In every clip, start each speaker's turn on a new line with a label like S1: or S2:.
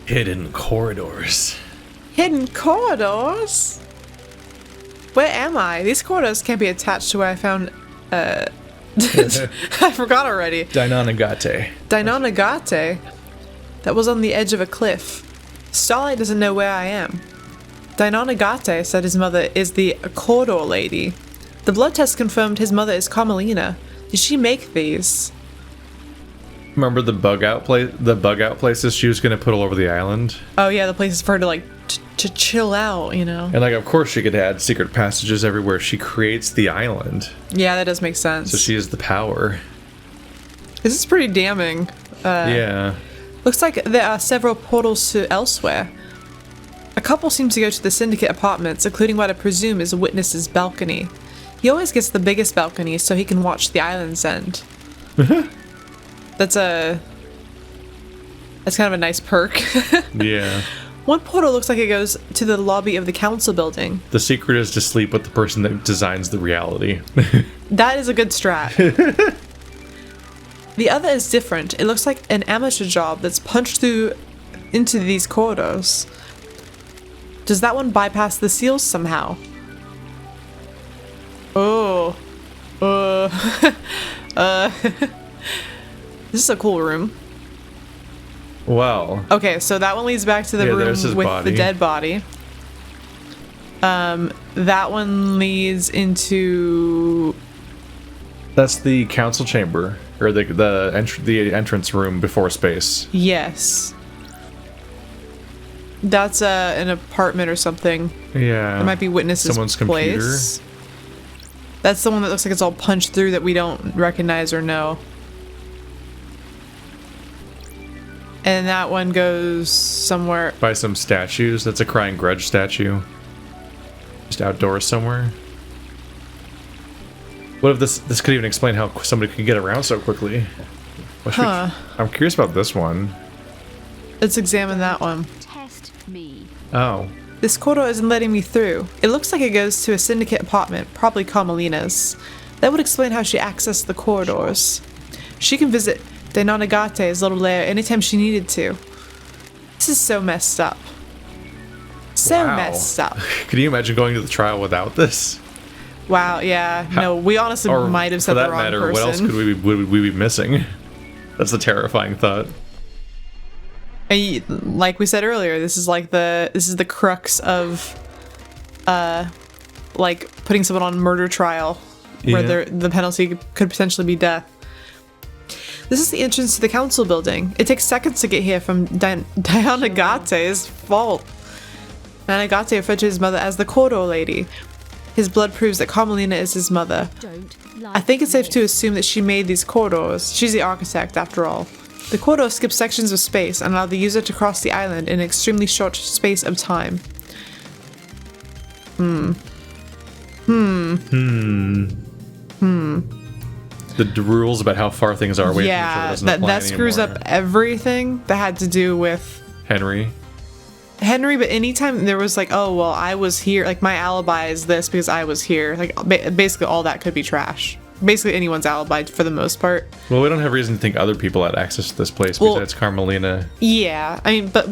S1: Hidden corridors.
S2: Hidden corridors? Where am I? These corridors can't be attached to where I found... I forgot already.
S1: Deinonagate.
S2: Deinonagate? That was on the edge of a cliff. Starlight doesn't know where I am. Deinonagate said his mother is the corridor lady. The blood test confirmed his mother is Carmelina. Did she make these?
S1: Remember the bug out places she was going to put all over the island?
S2: Oh yeah, the places for her to like to chill out, you know.
S1: And like, of course, she could add secret passages everywhere. She creates the island.
S2: Yeah, that does make sense.
S1: So she has the power.
S2: This is pretty damning.
S1: Yeah.
S2: Looks like there are several portals to elsewhere. A couple seem to go to the Syndicate apartments, including what I presume is a witness's balcony. He always gets the biggest balcony so he can watch the island's end. That's kind of a nice perk.
S1: Yeah.
S2: One portal looks like it goes to the lobby of the council building.
S1: The secret is to sleep with the person that designs the reality.
S2: That is a good strat. The other is different. It looks like an amateur job that's punched through into these corridors. Does that one bypass the seals somehow? Oh. This is a cool room.
S1: Wow.
S2: Okay, so that one leads back to the room with the dead body. That one leads into...
S1: That's the council chamber, or the entrance room before space.
S2: Yes. That's an apartment or something.
S1: Yeah.
S2: It might be witness's
S1: someone's
S2: place.
S1: Computer.
S2: That's the one that looks like it's all punched through that we don't recognize or know. And that one goes somewhere...
S1: By some statues. That's a Crying Grudge statue. Just outdoors somewhere. What if this could even explain how somebody could get around so quickly? I'm curious about this one.
S2: Let's examine that one.
S3: Test me.
S1: Oh.
S2: This corridor isn't letting me through. It looks like it goes to a Syndicate apartment, probably Carmelina's. That would explain how she accessed the corridors. She can visit Deinonagate's little lair anytime she needed to. This is so messed up. So messed up.
S1: Can you imagine going to the trial without this?
S2: Wow, yeah. No, we honestly might have said the wrong person.
S1: What else would we be missing? That's a terrifying thought.
S2: And like we said earlier, this is the crux of like putting someone on murder trial where the penalty could potentially be death. This is the entrance to the council building. It takes seconds to get here from Deinonagate's vault. Deinonagate referred to his mother as the corridor lady. His blood proves that Carmelina is his mother. I think it's safe to assume that she made these corridors. She's the architect, after all. The corridor skips sections of space and allow the user to cross the island in an extremely short space of time.
S1: The rules about how far things are away from each other doesn't apply
S2: that screws
S1: anymore.
S2: up everything that had to do with
S1: Henry,
S2: but anytime there was like, oh, well, I was here, like my alibi is this because I was here, like basically all that could be trash. Basically anyone's alibi for the most part.
S1: Well, we don't have reason to think other people had access to this place besides Carmelina.
S2: Yeah, I mean, but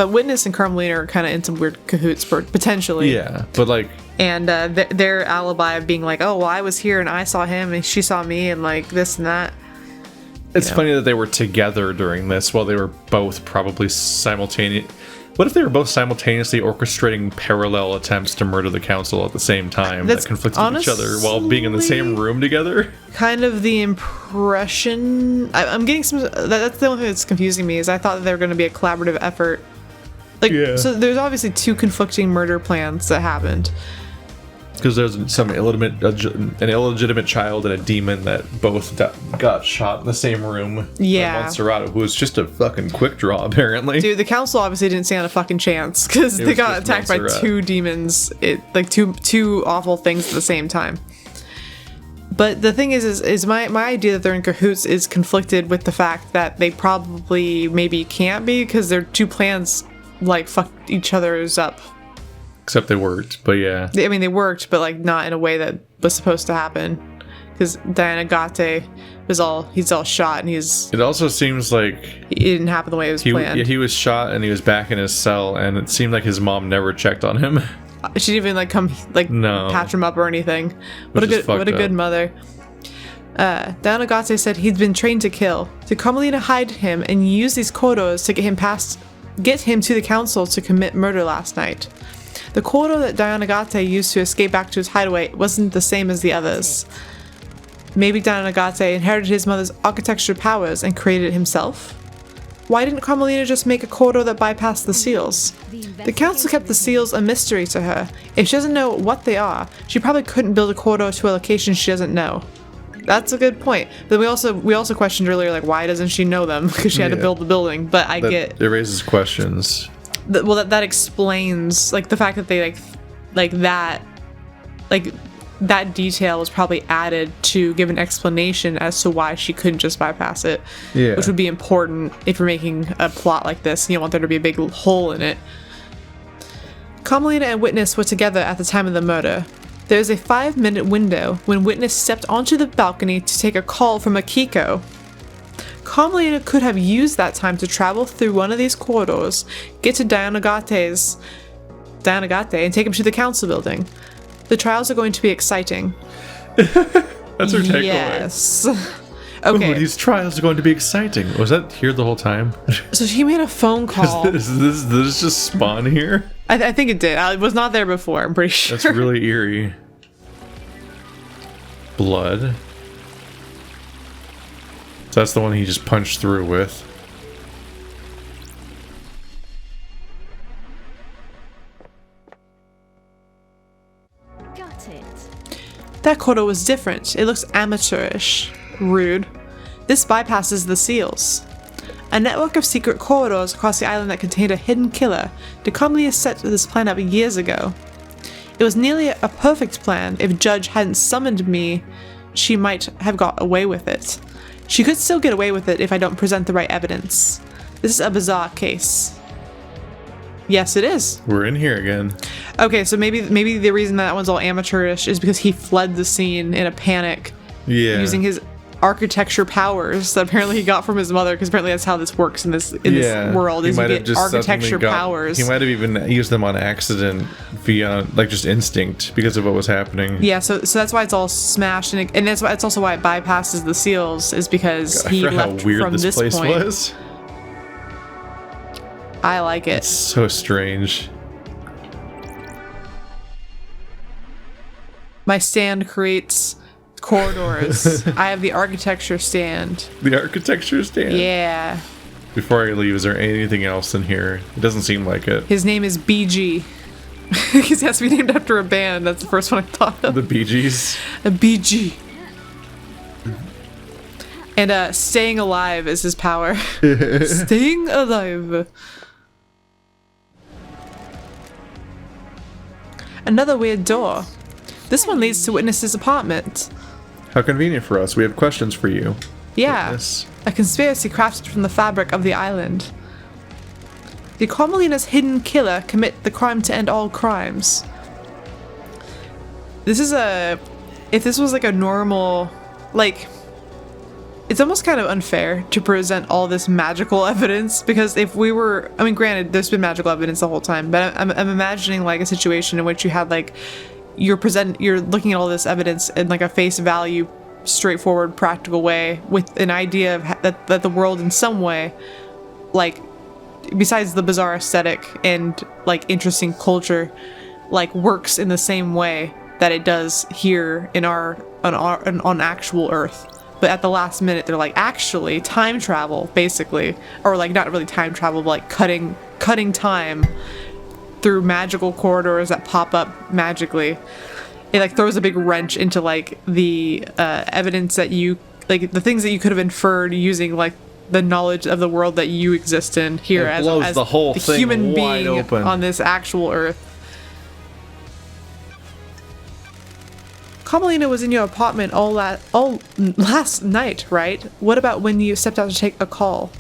S2: Witness and Carmelina are kind of in some weird cahoots potentially.
S1: Yeah, but like...
S2: And their alibi of being like, oh, well, I was here and I saw him and she saw me and like this and that.
S1: It's funny that they were together during this while they were both probably simultaneous. What if they were both simultaneously orchestrating parallel attempts to murder the council at the same time that conflicted with each other while being in the same room together?
S2: Kind of the impression... I'm getting some... That's the only thing that's confusing me is I thought that they were going to be a collaborative effort. Like, so there's obviously two conflicting murder plans that happened.
S1: Because there's an illegitimate child and a demon that both got shot in the same room.
S2: Yeah.
S1: Monserrato, who was just a fucking quick draw, apparently.
S2: Dude, the council obviously didn't stand a fucking chance because they got attacked by two demons, like two awful things at the same time. But the thing is my idea that they're in cahoots is conflicted with the fact that they probably maybe can't be because their two plans like fucked each other's up.
S1: Except they worked, but yeah.
S2: I mean, they worked, but like not in a way that was supposed to happen. because Diana Gate he's all shot, and
S1: It also seems like
S2: it didn't happen the way it was planned.
S1: He was shot and he was back in his cell, and it seemed like his mom never checked on him.
S2: She didn't even like come like patch him up or anything. What a good mother. Diana Gate said he'd been trained to kill. Did Carmelina hide him and use these corridors to get him to the council to commit murder last night? The corridor that Diana Gate used to escape back to his hideaway wasn't the same as the others. Maybe Diana Gate inherited his mother's architecture powers and created it himself? Why didn't Carmelina just make a corridor that bypassed the seals? The council kept the seals a mystery to her. If she doesn't know what they are, she probably couldn't build a corridor to a location she doesn't know. That's a good point. But we also questioned earlier, like, why doesn't she know them? Because she had to build the building. But it
S1: raises questions.
S2: That explains, like, the fact that they that detail was probably added to give an explanation as to why she couldn't just bypass it. Yeah. Which would be important if you're making a plot like this. You don't want there to be a big hole in it. Carmelina and Witness were together at the time of the murder. There is a 5-minute window when Witness stepped onto the balcony to take a call from Akiko. Carmelina could have used that time to travel through one of these corridors, get to Diana Gate, and take him to the council building. The trials are going to be exciting.
S1: That's her takeaway.
S2: Yes. Okay.
S1: Ooh, these trials are going to be exciting. Was that here the whole time?
S2: So she made a phone call.
S1: Does this just spawn here?
S2: I think it did. It was not there before, I'm pretty sure.
S1: That's really eerie. Blood. So that's the one he just punched through with.
S3: Got it.
S2: That corridor was different. It looks amateurish. Rude. This bypasses the seals. A network of secret corridors across the island that contained a hidden killer. Carmelina set this plan up years ago. It was nearly a perfect plan. If Judge hadn't summoned me, she might have got away with it. She could still get away with it if I don't present the right evidence. This is a bizarre case. Yes, it is.
S1: We're in here again.
S2: Okay, so maybe the reason that one's all amateurish is because he fled the scene in a panic.
S1: Yeah.
S2: Using his architecture powers that apparently he got from his mother, because apparently that's how this works in this world, is you get architecture powers.
S1: He might have even used them on accident via like just instinct because of what was happening.
S2: Yeah, so that's why it's all smashed, and that's why it's also why it bypasses the seals, is because he left from this place point. Was. I like it.
S1: It's so strange.
S2: My stand creates corridors. I have the architecture stand.
S1: The architecture stand?
S2: Yeah.
S1: Before I leave, is there anything else in here? It doesn't seem like it.
S2: His name is BG. Because he has to be named after a band. That's the first one I thought of.
S1: The Bee Gees?
S2: A BG. And staying alive is his power. Staying alive. Another weird door. This one leads to Witness's apartment.
S1: How convenient for us. We have questions for you.
S2: Yeah.
S1: Witness.
S2: A conspiracy crafted from the fabric of the island. Did Carmelina's hidden killer commit the crime to end all crimes? This is if this was like a normal, like, it's almost kind of unfair to present all this magical evidence, because if we were, I mean, granted, there's been magical evidence the whole time, but I'm imagining like a situation in which you had like, you're looking at all this evidence in like a face value, straightforward, practical way, with an idea of that the world in some way, like, besides the bizarre aesthetic and like interesting culture, like works in the same way that it does here in on actual Earth. But at the last minute, they're like, actually, time travel, basically, or like not really time travel, but like cutting time through magical corridors that pop up magically. It like throws a big wrench into like the evidence that you, like the things that you could have inferred using like the knowledge of the world that you exist in here as
S1: the whole thing
S2: human
S1: wide
S2: being
S1: open
S2: on this actual Earth. Carmelina was in your apartment all last night, right? What about when you stepped out to take a call?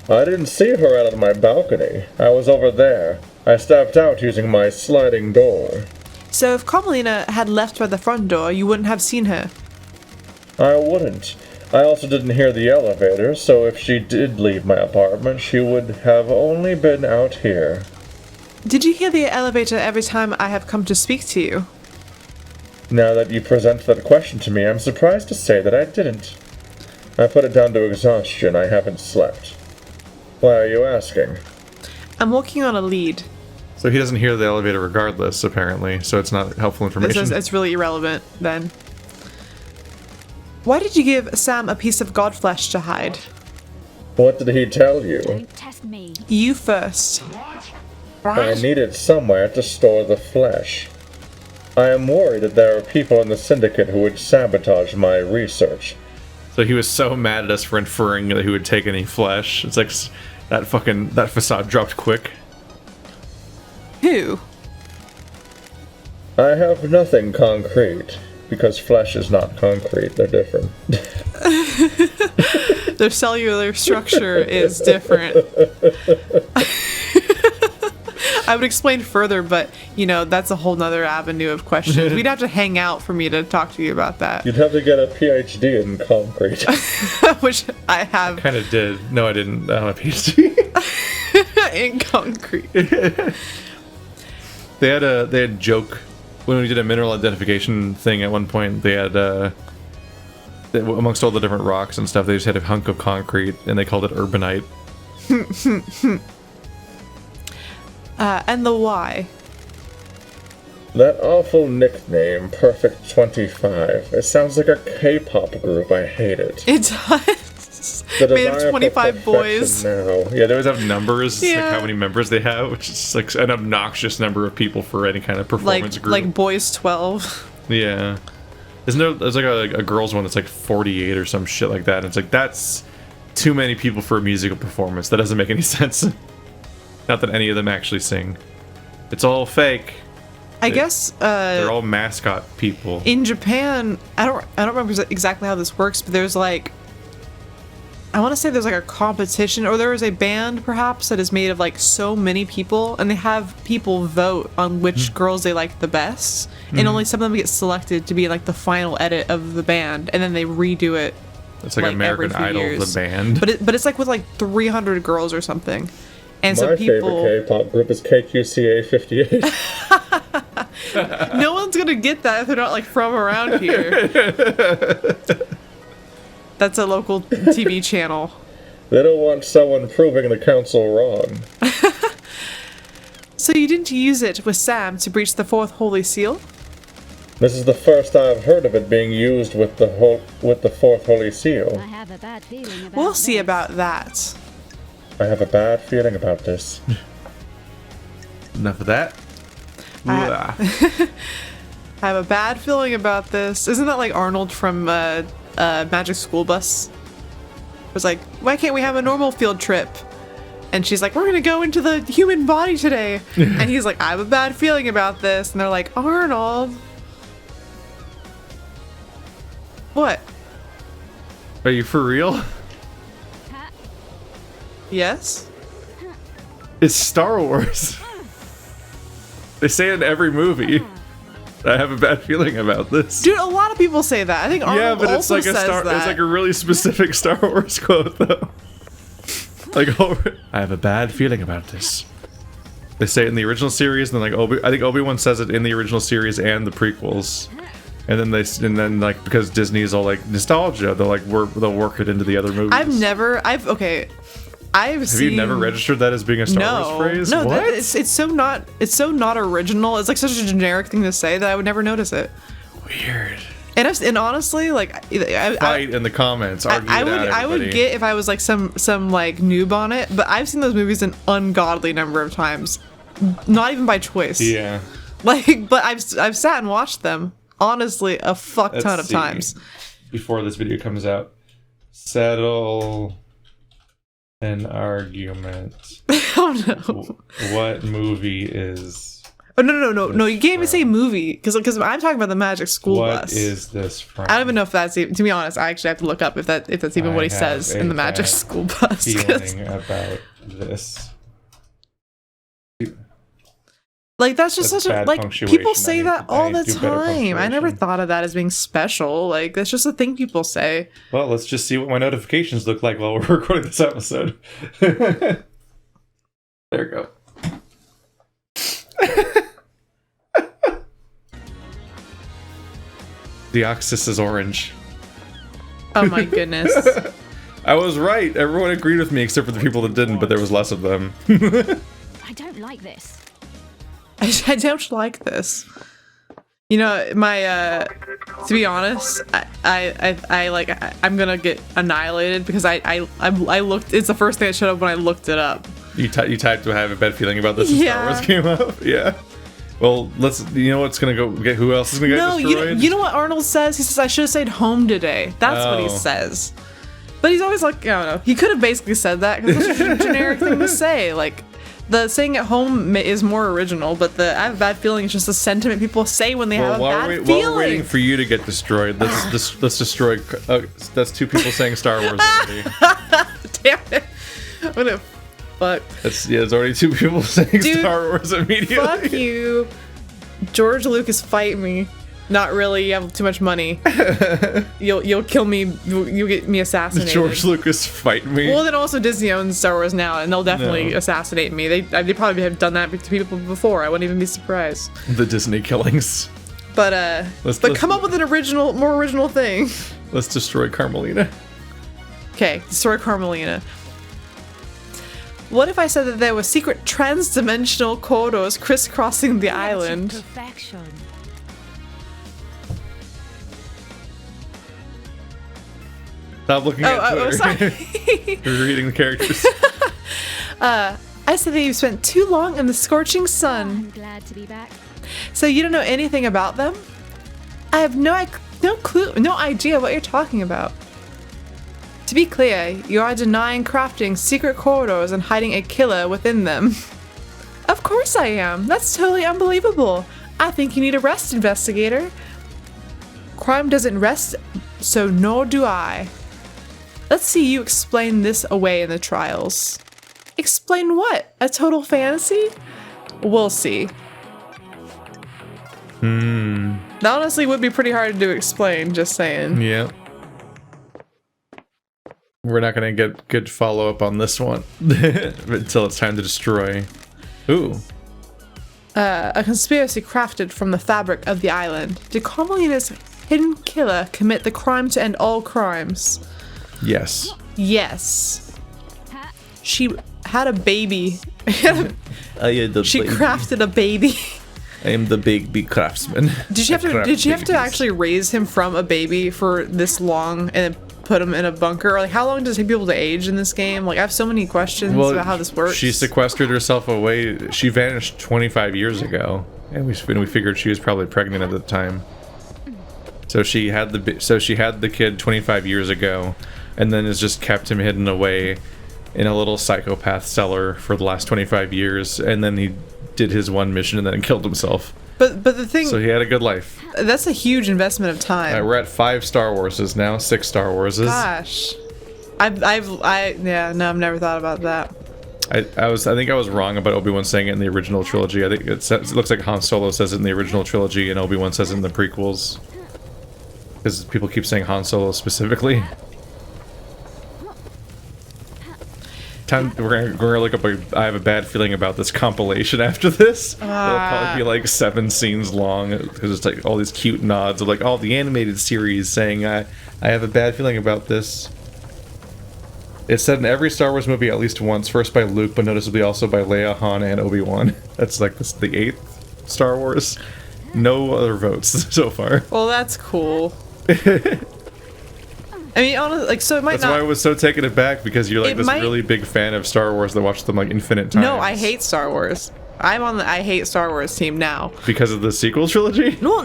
S4: I didn't see her out of my balcony. I was over there. I stepped out using my sliding door.
S2: So if Carmelina had left by the front door, you wouldn't have seen her.
S4: I wouldn't. I also didn't hear the elevator, so if she did leave my apartment, she would have only been out here.
S2: Did you hear the elevator every time I have come to speak to you?
S4: Now that you present that question to me, I'm surprised to say that I didn't. I put it down to exhaustion. I haven't slept. Why are you asking?
S2: I'm working on a lead.
S1: So he doesn't hear the elevator regardless, apparently, so it's not helpful information.
S2: It's really irrelevant, then. Why did you give Sam a piece of godflesh to hide?
S4: What did he tell you?
S3: Don't test me.
S2: You first.
S4: I needed somewhere to store the flesh. I am worried that there are people in the Syndicate who would sabotage my research.
S1: So he was so mad at us for inferring that he would take any flesh. It's like that facade dropped quick.
S2: Who?
S4: I have nothing concrete, because flesh is not concrete, they're different.
S2: Their cellular structure is different. I would explain further, but, you know, that's a whole nother avenue of questions. We'd have to hang out for me to talk to you about that.
S4: You'd have to get a PhD in concrete.
S2: Which I have.
S1: Kind of did. No, I didn't. I don't have a PhD.
S2: In concrete.
S1: They had a joke when we did a mineral identification thing at one point. They had amongst all the different rocks and stuff, they just had a hunk of concrete and they called it urbanite.
S2: And the why?
S4: That awful nickname, Perfect 25. It sounds like a K-pop group. I hate it.
S2: It does.
S4: The
S2: Made of
S4: desire for
S2: 25 boys.
S4: now.
S1: Yeah, they always have numbers,
S2: Yeah.
S1: like how many members they have, which is like an obnoxious number of people for any kind of performance group.
S2: Like boys 12.
S1: Yeah. Isn't there? There's like a girls one that's like 48 or some shit like that. And it's like that's too many people for a musical performance. That doesn't make any sense. Not that any of them actually sing. It's all fake.
S2: I guess
S1: They're all mascot people.
S2: in Japan, I don't remember exactly how this works, but there's like, I want to say there's like a competition, or there is a band perhaps that is made of like so many people, and they have people vote on which girls they like the best, and only some of them get selected to be like the final edit of the band, and then they redo it.
S1: It's like
S2: every
S1: American
S2: few
S1: Idol,
S2: years.
S1: the band.
S2: But it's like with like 300 girls or something, and so
S4: My
S2: people.
S4: favorite K-pop group is KQCA 58.
S2: No one's gonna get that if they're not like from around here. That's a local TV channel.
S4: They don't want someone proving the council wrong.
S2: So you didn't use it with Sam to breach the fourth holy seal?
S4: This is the first I've heard of it being used with the fourth holy
S3: I
S4: seal.
S3: have a bad feeling about
S2: We'll see
S3: this.
S2: about that.
S4: I have a bad feeling about this.
S1: Enough of that.
S2: I have a bad feeling about this. Isn't that like Arnold from Magic School Bus? It was like, why can't we have a normal field trip? And she's like, we're gonna go into the human body today. And he's like, I have a bad feeling about this. And they're like, Arnold. What?
S1: Are you for real?
S2: Yes?
S1: It's Star Wars. They say it in every movie. I have a bad feeling about this.
S2: Dude, a lot of people say that. I think Arnold
S1: Yeah, but it's
S2: also
S1: like
S2: says that.
S1: it's like a really specific Star Wars quote though. Like, I have a bad feeling about this. They say it in the original series, and then like I think Obi-Wan says it in the original series and the prequels. And then like because Disney's all like nostalgia, they'll work it into the other movies.
S2: Have
S1: you never registered that as being a Star Wars phrase?
S2: No,
S1: What?
S2: it's so not original. It's like such a generic thing to say that I would never notice it.
S1: Weird.
S2: And honestly, like
S1: Fight in the comments. Argue
S2: I
S1: it out,
S2: would
S1: everybody.
S2: get if I was like some like noob on it, but I've seen those movies an ungodly number of times, not even by choice.
S1: Yeah.
S2: Like, but I've sat and watched them honestly a fuck ton of times.
S1: Before this video comes out, settle an argument.
S2: Oh no.
S1: What movie is?
S2: Oh no! You can't even say movie because I'm talking about the Magic School Bus.
S1: What is this from?
S2: I don't even know if that's even, to be honest. I actually have to look up if that's even what he says in the Magic School Bus.
S1: Feeling about this.
S2: Like, that's just
S1: That's
S2: such a,
S1: bad
S2: like,
S1: punctuation.
S2: people say
S1: I
S2: that
S1: need
S2: all the
S1: to do better
S2: time. I never
S1: punctuation.
S2: thought of that as being special. Like, that's just a thing people say.
S1: Well, let's just see what my notifications look like while we're recording this episode. There we go. Deoxys is orange.
S2: Oh my goodness.
S1: I was right. Everyone agreed with me except for the people that didn't, but there was less of them.
S3: I don't like this.
S2: I don't like this. You know, my to be honest, I'm gonna get annihilated because I looked. It's the first thing that showed up when I looked it up.
S1: You typed to have a bad feeling about this and Star Wars came up? Yeah. Well, you know what's gonna go get, who else is gonna get destroyed?
S2: You know what Arnold says? He says, I should have stayed home today. That's what he says. But he's always like, I don't know. He could have basically said that because it's just a generic thing to say. Like, the saying at home is more original, but the I have a bad feeling is just a sentiment people say when they have a bad feeling.
S1: While we're waiting for you to get destroyed, let's destroy. That's two people saying Star Wars already.
S2: Damn it. I'm gonna fuck.
S1: There's already two people saying Star Wars immediately.
S2: Fuck you. George Lucas, fight me. Not really, you have too much money. You'll kill me, you'll get me assassinated.
S1: George Lucas, fight me.
S2: Well, then also Disney owns Star Wars now, and they'll definitely assassinate me. They probably have done that to people before. I wouldn't even be surprised.
S1: The Disney killings.
S2: But let's come up with an more original thing.
S1: Let's destroy Carmelina.
S2: Okay, destroy Carmelina. What if I said that there were secret trans-dimensional corridors crisscrossing the island?
S3: Perfection.
S1: Stop looking at Twitter.
S2: Oh, sorry.
S1: You're reading the characters.
S2: I said that you spent too long in the scorching sun.
S3: I'm glad to be back.
S2: So you don't know anything about them? I have no clue, no idea what you're talking about. To be clear, you are denying crafting secret corridors and hiding a killer within them. Of course I am. That's totally unbelievable. I think you need a rest, investigator. Crime doesn't rest, so nor do I. Let's see you explain this away in the trials. Explain what? A total fantasy? We'll see. That honestly would be pretty hard to explain, just saying.
S1: Yeah. We're not gonna get good follow-up on this one until it's time to destroy. Ooh.
S2: A conspiracy crafted from the fabric of the island. Did Carmelina's hidden killer commit the crime to end all crimes?
S1: Yes.
S2: Yes. She had a baby. She crafted a baby.
S1: I am the baby craftsman.
S2: Did she have to actually raise him from a baby for this long and then put him in a bunker? Or like, how long does it take people to age in this game? Like, I have so many questions about how this works.
S1: She sequestered herself away. She vanished 25 years ago, and we figured she was probably pregnant at the time. So she had the kid 25 years ago, and then has just kept him hidden away in a little psychopath cellar for the last 25 years, and then he did his one mission and then killed himself.
S2: But the thing,
S1: so he had a good life.
S2: That's a huge investment of time.
S1: We're at 5 Star Warses now, 6 Star Warses.
S2: Gosh, I've never thought about that.
S1: I think I was wrong about Obi-Wan saying it in the original trilogy. I think it looks like Han Solo says it in the original trilogy and Obi-Wan says it in the prequels. Because people keep saying Han Solo specifically. We're gonna look up I have a bad feeling about this compilation after this. It'll probably be like 7 scenes long because it's like all these cute nods of like all the animated series saying I have a bad feeling about this. It's said in every Star Wars movie at least once, first by Luke, but noticeably also by Leia, Han, and Obi-Wan. That's like the 8th Star Wars. No other votes so far.
S2: Well, that's cool. I mean, honestly, like, so it might
S1: That's why I was so taken aback, because you're like this really big fan of Star Wars that watched them like infinite times.
S2: No, I hate Star Wars. I'm on the I hate Star Wars team now.
S1: Because of the sequel trilogy?
S2: No,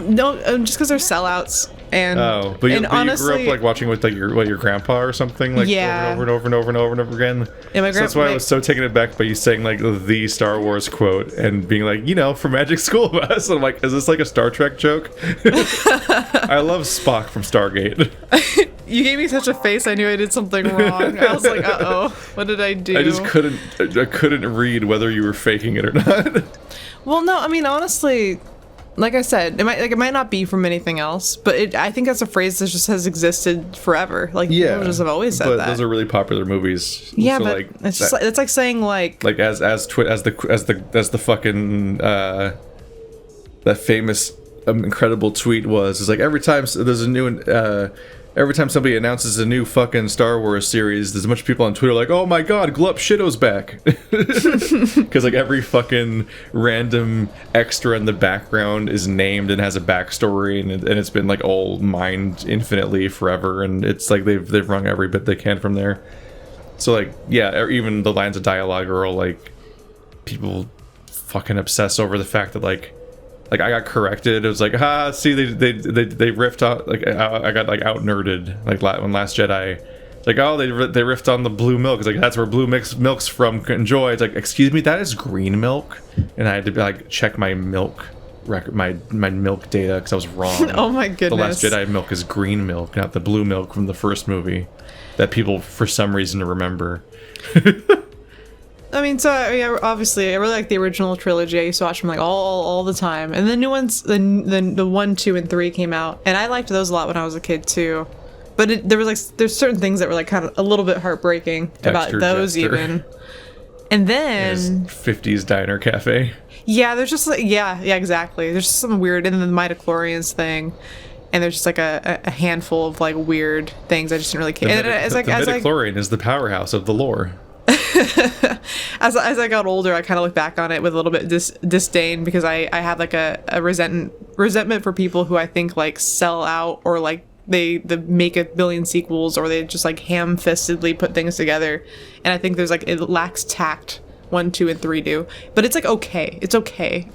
S2: just because they're sellouts. And
S1: but
S2: and
S1: you
S2: honestly,
S1: grew up like watching with like your grandpa or something, like
S2: Yeah.
S1: over and over and over and over and over again.
S2: Yeah, my
S1: So that's why I was so taken aback by you saying like the Star Wars quote and being like, from Magic School Bus. And I'm like, is this like a Star Trek joke? I love Spock from Stargate.
S2: you gave me such a face. I knew I did something wrong. I was like, uh-oh, what did I do?
S1: I just couldn't read whether you were faking it or not.
S2: Well, no, I mean, honestly, like I said, it might not be from anything else, but I think that's a phrase that just has existed forever. Like, people just have always said
S1: but
S2: that.
S1: those are really popular movies.
S2: Yeah,
S1: so,
S2: but
S1: like,
S2: it's just it's like saying like
S1: as the fucking that famous incredible tweet was, is like every time there's a new every time somebody announces a new fucking Star Wars series, there's a bunch of people on Twitter like, oh my god, Glup Shitto's back. Because like every fucking random extra in the background is named and has a backstory, and it's been like all mined infinitely forever, and it's like they've wrung every bit they can from there. So like, yeah, even the lines of dialogue are all like, people fucking obsess over the fact that like I got corrected. It was like, see, they riffed out, like I got like out nerded, like when Last Jedi. It's like, oh, they riffed on the blue milk. It's like, that's where blue milk's from. Enjoy. It's like, excuse me, that is green milk, and I had to like check my milk record, my milk data, because I was wrong.
S2: Oh my goodness.
S1: The Last Jedi milk is green milk, not the blue milk from the first movie, that people for some reason remember.
S2: I mean, so yeah, obviously, I really like the original trilogy. I used to watch them like all the time, and the new ones, the 1, 2, and 3 came out, and I liked those a lot when I was a kid too. But there's certain things that were like kind of a little bit heartbreaking about those even. And then
S1: 50s diner cafe.
S2: Yeah, there's just like yeah, exactly. There's just some weird, and then the midichlorians thing. And there's just like a handful of like weird things I just didn't really care.
S1: The midichlorian is the powerhouse of the lore.
S2: As I got older, I kind of look back on it with a little bit disdain, because I had like a resentment for people who I think like sell out, or like they make a billion sequels, or they just like ham-fistedly put things together. And I think there's like, it lacks tact. 1, 2, and 3 do, but it's like okay, it's okay.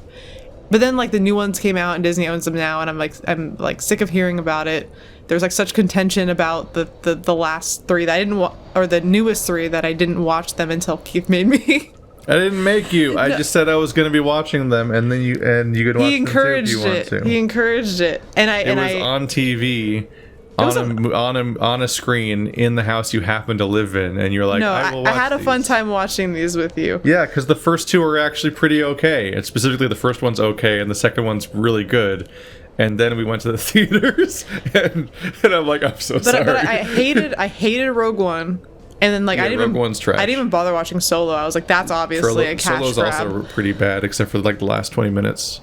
S2: But then like the new ones came out and Disney owns them now, and I'm like sick of hearing about it. There's like such contention about the last 3 that I didn't or the newest 3 that I didn't watch them until Keith made me.
S1: I didn't make you. I just said I was going to be watching them, and then you could watch them too if you want to.
S2: He encouraged it, and it was
S1: on TV. On a screen in the house you happen to live in, and you're like,
S2: no,
S1: I will watch
S2: I had a
S1: these.
S2: fun time watching these with you.
S1: Yeah, because the first 2 are actually pretty okay, and specifically the first one's okay, and the second one's really good. And then we went to the theaters, and I'm like, I'm so sorry.
S2: But I hated Rogue One, and then like
S1: Rogue One's trash.
S2: I didn't even bother watching Solo. I was like, that's obviously a cash
S1: Solo's
S2: grab.
S1: also pretty bad, except for like the last 20 minutes.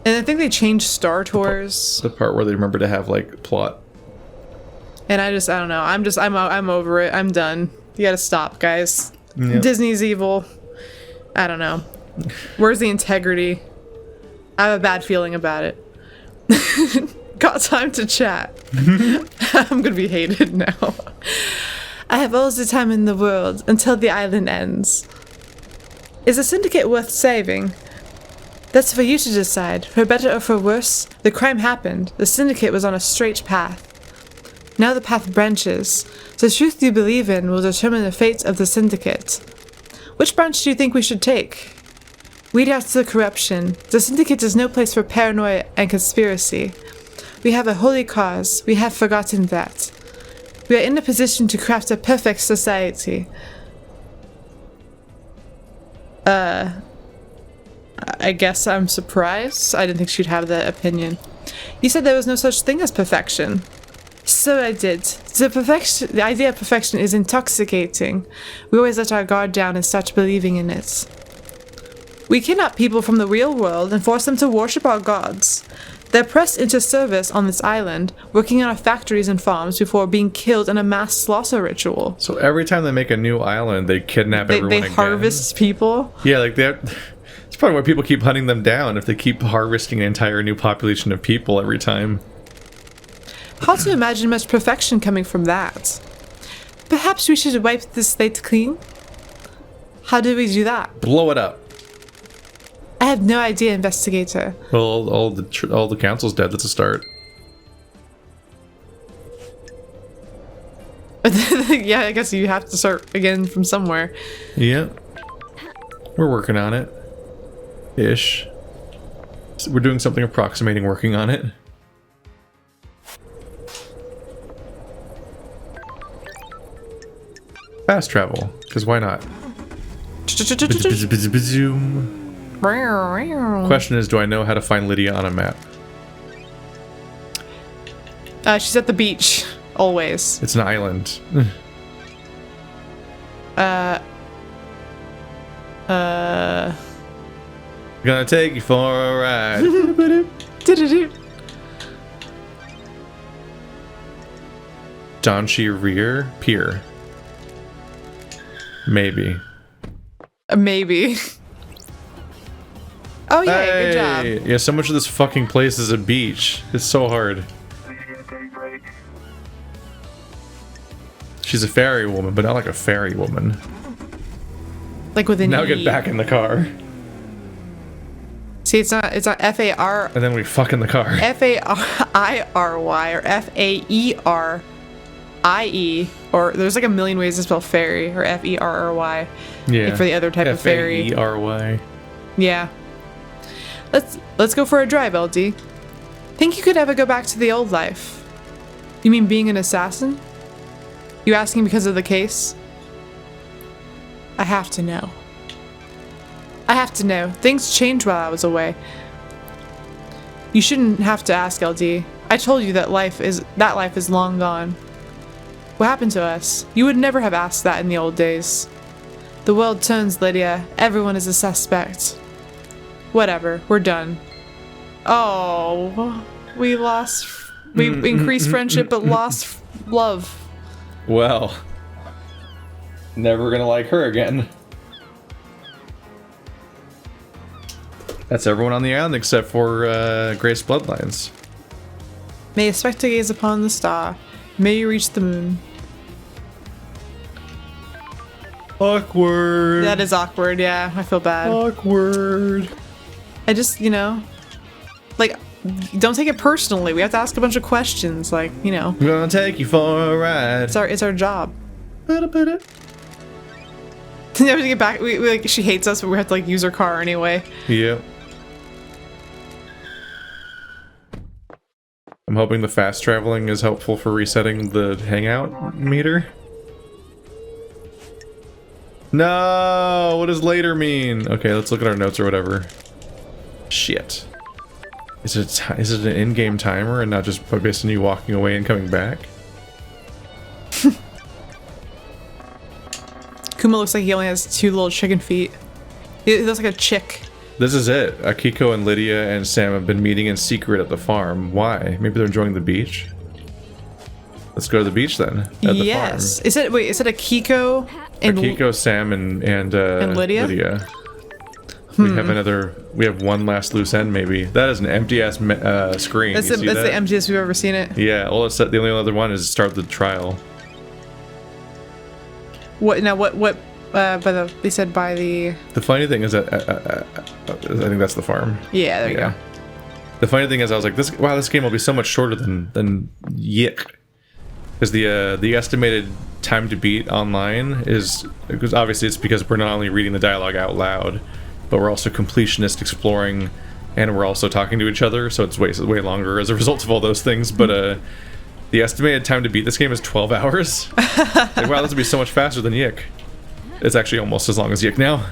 S2: And I think they changed Star Tours.
S1: The part where they remember to have like plot.
S2: And I don't know. I'm over it. I'm done. You gotta stop, guys. Yep. Disney's evil. I don't know. Where's the integrity? I have a bad feeling about it. Got time to chat. I'm gonna be hated now. I have all the time in the world until the island ends. Is the syndicate worth saving? That's for you to decide. For better or for worse, the crime happened. The syndicate was on a straight path. Now the path branches. The truth you believe in will determine the fate of the syndicate. Which branch do you think we should take? Weed out the corruption. The syndicate is no place for paranoia and conspiracy. We have a holy cause. We have forgotten that. We are in a position to craft a perfect society. I guess I'm surprised. I didn't think she'd have that opinion. You said there was no such thing as perfection. So I did. The idea of perfection is intoxicating. We always let our guard down and start believing in it. We kidnap people from the real world and force them to worship our gods. They're pressed into service on this island, working on our factories and farms before being killed in a mass slaughter ritual.
S1: So every time they make a new island, they kidnap everyone again. They
S2: harvest people?
S1: Yeah, like they're... It's probably why people keep hunting them down, if they keep harvesting an entire new population of people every time.
S2: How to imagine much perfection coming from that? Perhaps we should wipe the slate clean? How do we do that?
S1: Blow it up.
S2: I have no idea, investigator.
S1: Well, all the council's dead. That's a start.
S2: Yeah, I guess you have to start again from somewhere.
S1: Yeah. We're working on it. Ish. So we're doing something approximating working on it. Fast travel, because why not? Question is, do I know how to find Lydia on a map?
S2: She's at the beach, always.
S1: It's an island. Gonna take you for a ride. Donchi Rear Pier. Maybe.
S2: Maybe. Oh yeah, good
S1: Hey!
S2: job.
S1: Yeah, so much of this fucking place is a beach. It's so hard. She's a fairy woman, but not like a fairy woman.
S2: Like with an
S1: Now
S2: E.
S1: get back in the car.
S2: See, it's not F-A-R...
S1: And then we fuck in the car.
S2: F-A-I-R-Y or F-A-E-R-I-E, or there's like a million ways to spell fairy, or F-E-R-R-Y.
S1: Yeah.
S2: Like for the other type of fairy.
S1: F-A-E-R-Y.
S2: Yeah. Let's go for a drive, LD. Think you could ever go back to the old life? You mean being an assassin? You asking because of the case? I have to know. I have to know. Things changed while I was away. You shouldn't have to ask, LD. I told you that life is long gone. What happened to us? You would never have asked that in the old days. The world turns, Lydia. Everyone is a suspect. Whatever. We're done. Oh, we lost. We increased friendship, but lost love.
S1: Well, never gonna like her again. That's everyone on the island except for Grace Bloodlines.
S2: May you expect to gaze upon the star. May you reach the moon.
S1: Awkward.
S2: That is awkward, yeah. I feel bad.
S1: Awkward.
S2: I just, like, don't take it personally. We have to ask a bunch of questions, like,
S1: I'm gonna take you for a ride.
S2: It's our job.
S1: Ba-da-ba-da.
S2: We have to get back. We like, she hates us, but we have to like use her car anyway.
S1: Yep. I'm hoping the fast traveling is helpful for resetting the hangout meter. No, what does later mean? Okay, let's look at our notes or whatever. Shit. Is it an in-game timer and not just based on you walking away and coming back?
S2: Kuma looks like he only has 2 little chicken feet. He looks like a chick.
S1: This is it. Akiko and Lydia and Sam have been meeting in secret at the farm. Why? Maybe they're enjoying the beach? Let's go to the beach then. At the
S2: Yes.
S1: farm.
S2: Is it Akiko and
S1: Akiko, Sam, and
S2: Lydia?
S1: We have one last loose end maybe. That is an empty ass screen.
S2: That's
S1: You see
S2: the
S1: that?
S2: emptiest we've ever seen it.
S1: Yeah, well, it's the only other one is start the trial.
S2: What now? What? They said by the.
S1: The funny thing is that I think that's the farm.
S2: Yeah, there you go.
S1: The funny thing is, I was like, this game will be so much shorter than Yick, because the estimated time to beat online is, because obviously it's because we're not only reading the dialogue out loud, but we're also completionist exploring, and we're also talking to each other, so it's way longer as a result of all those things. But the estimated time to beat this game is 12 hours. Like, wow, this would be so much faster than Yick. It's actually almost as long as Yick now.